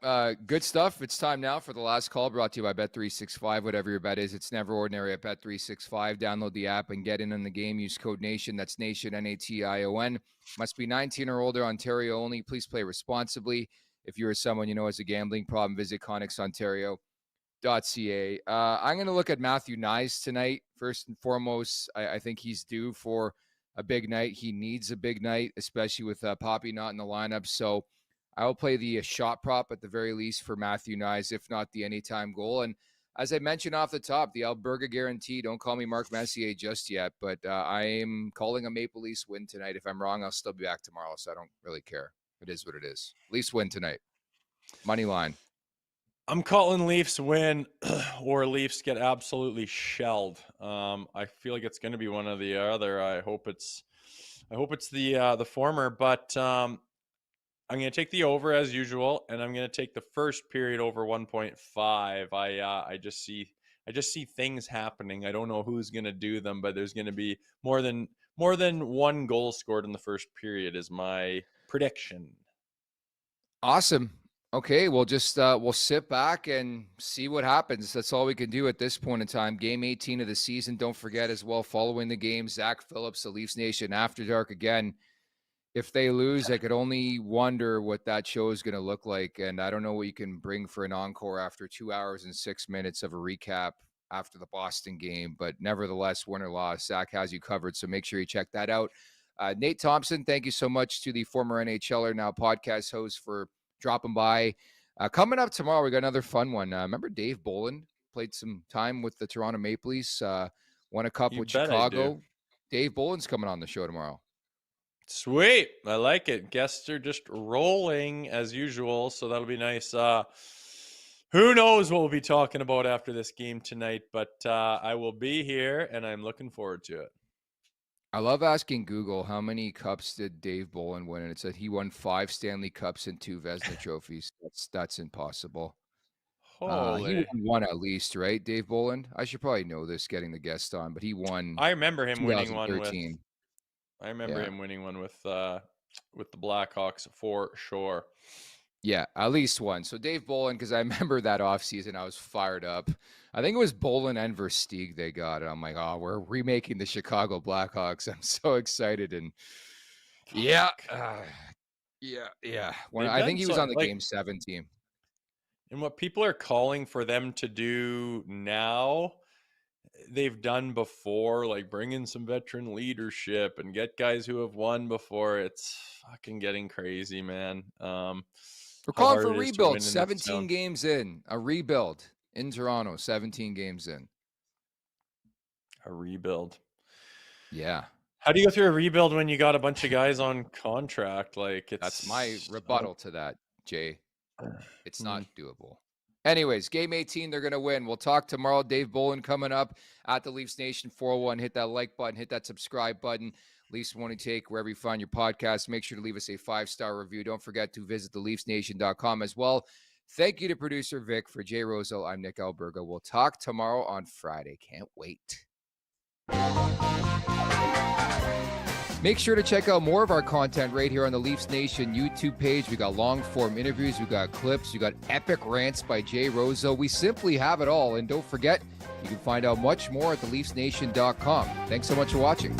Good stuff. It's time now for the last call, brought to you by Bet365. Whatever your bet is, it's never ordinary at Bet365. Download the app and get in on the game. Use code NATION. That's NATION, NATION. Must be 19 or older, Ontario only. Please play responsibly. If you or someone you know has a gambling problem, visit ConnexOntario.ca. I'm going to look at Matthew Knies tonight. First and foremost, I think he's due for a big night. He needs a big night, especially with Poppy not in the lineup. So I will play the shot prop at the very least for Matthew Knies, if not the anytime goal. And as I mentioned off the top, the Alberga guarantee. Don't call me Mark Messier just yet, but I am calling a Maple Leafs win tonight. If I'm wrong, I'll still be back tomorrow, so I don't really care. It is what it is. Leafs win tonight. Money line. I'm calling Leafs win or Leafs get absolutely shelled. I feel like it's going to be one or the other. I hope it's the former, but I'm going to take the over as usual, and I'm going to take the first period over 1.5. I just see things happening. I don't know who's going to do them, but there's going to be more than one goal scored in the first period is my prediction. Awesome. Okay, we'll just we'll sit back and see what happens. That's all we can do at this point in time. Game 18 of the season. Don't forget as well, following the game, Zach Phillips, the Leafs Nation After Dark again. If they lose, I could only wonder what that show is going to look like. And I don't know what you can bring for an encore after 2 hours and 6 minutes of a recap after the Boston game. But nevertheless, win or loss, Zach has you covered. So make sure you check that out. Nate Thompson, thank you so much to the former NHLer, now podcast host, for dropping by. Coming up tomorrow, we got another fun one. Remember Dave Bolland played some time with the Toronto Maple Leafs, won a cup with Chicago. Dave Bolland's coming on the show tomorrow. Sweet. I like it. Guests are just rolling as usual, so that'll be nice. Who knows what we'll be talking about after this game tonight, but I will be here, and I'm looking forward to it. I love asking Google, how many cups did Dave Bolland win? And it said he won 5 Stanley Cups and 2 Vezina trophies. That's impossible. He won one at least, right, Dave Bolland? I should probably know this getting the guest on, but he won. I remember him winning one with. I remember him winning one with the Blackhawks for sure. Yeah, at least one. So Dave Bolland, because I remember that offseason, I was fired up. I think it was Bolland and Versteeg they got. And I'm like, oh, we're remaking the Chicago Blackhawks. I'm so excited. And yeah. I think he was on the Game 7 team. And what people are calling for them to do now, they've done before, like bring in some veteran leadership and get guys who have won before. It's fucking getting crazy, man. We're calling for rebuild. 17 games in. A rebuild in Toronto. 17 games in. A rebuild. Yeah. How do you go through a rebuild when you got a bunch of guys on contract? Like, that's my rebuttal to that, Jay. It's not doable. Anyways, game 18, they're going to win. We'll talk tomorrow. Dave Bolland coming up at the Leafs Nation 401. Hit that like button. Hit that subscribe button. Leafs Want to Take, wherever you find your podcast. Make sure to leave us a 5-star review. Don't forget to visit theleafsnation.com as well. Thank you to producer Vic. For Jay Rosehill, I'm Nick Alberga. We'll talk tomorrow on Friday. Can't wait. Make sure to check out more of our content right here on the Leafs Nation YouTube page. We got long-form interviews, we got clips, we got epic rants by Jay Rosehill. We simply have it all. And don't forget, you can find out much more at theleafsnation.com. Thanks so much for watching.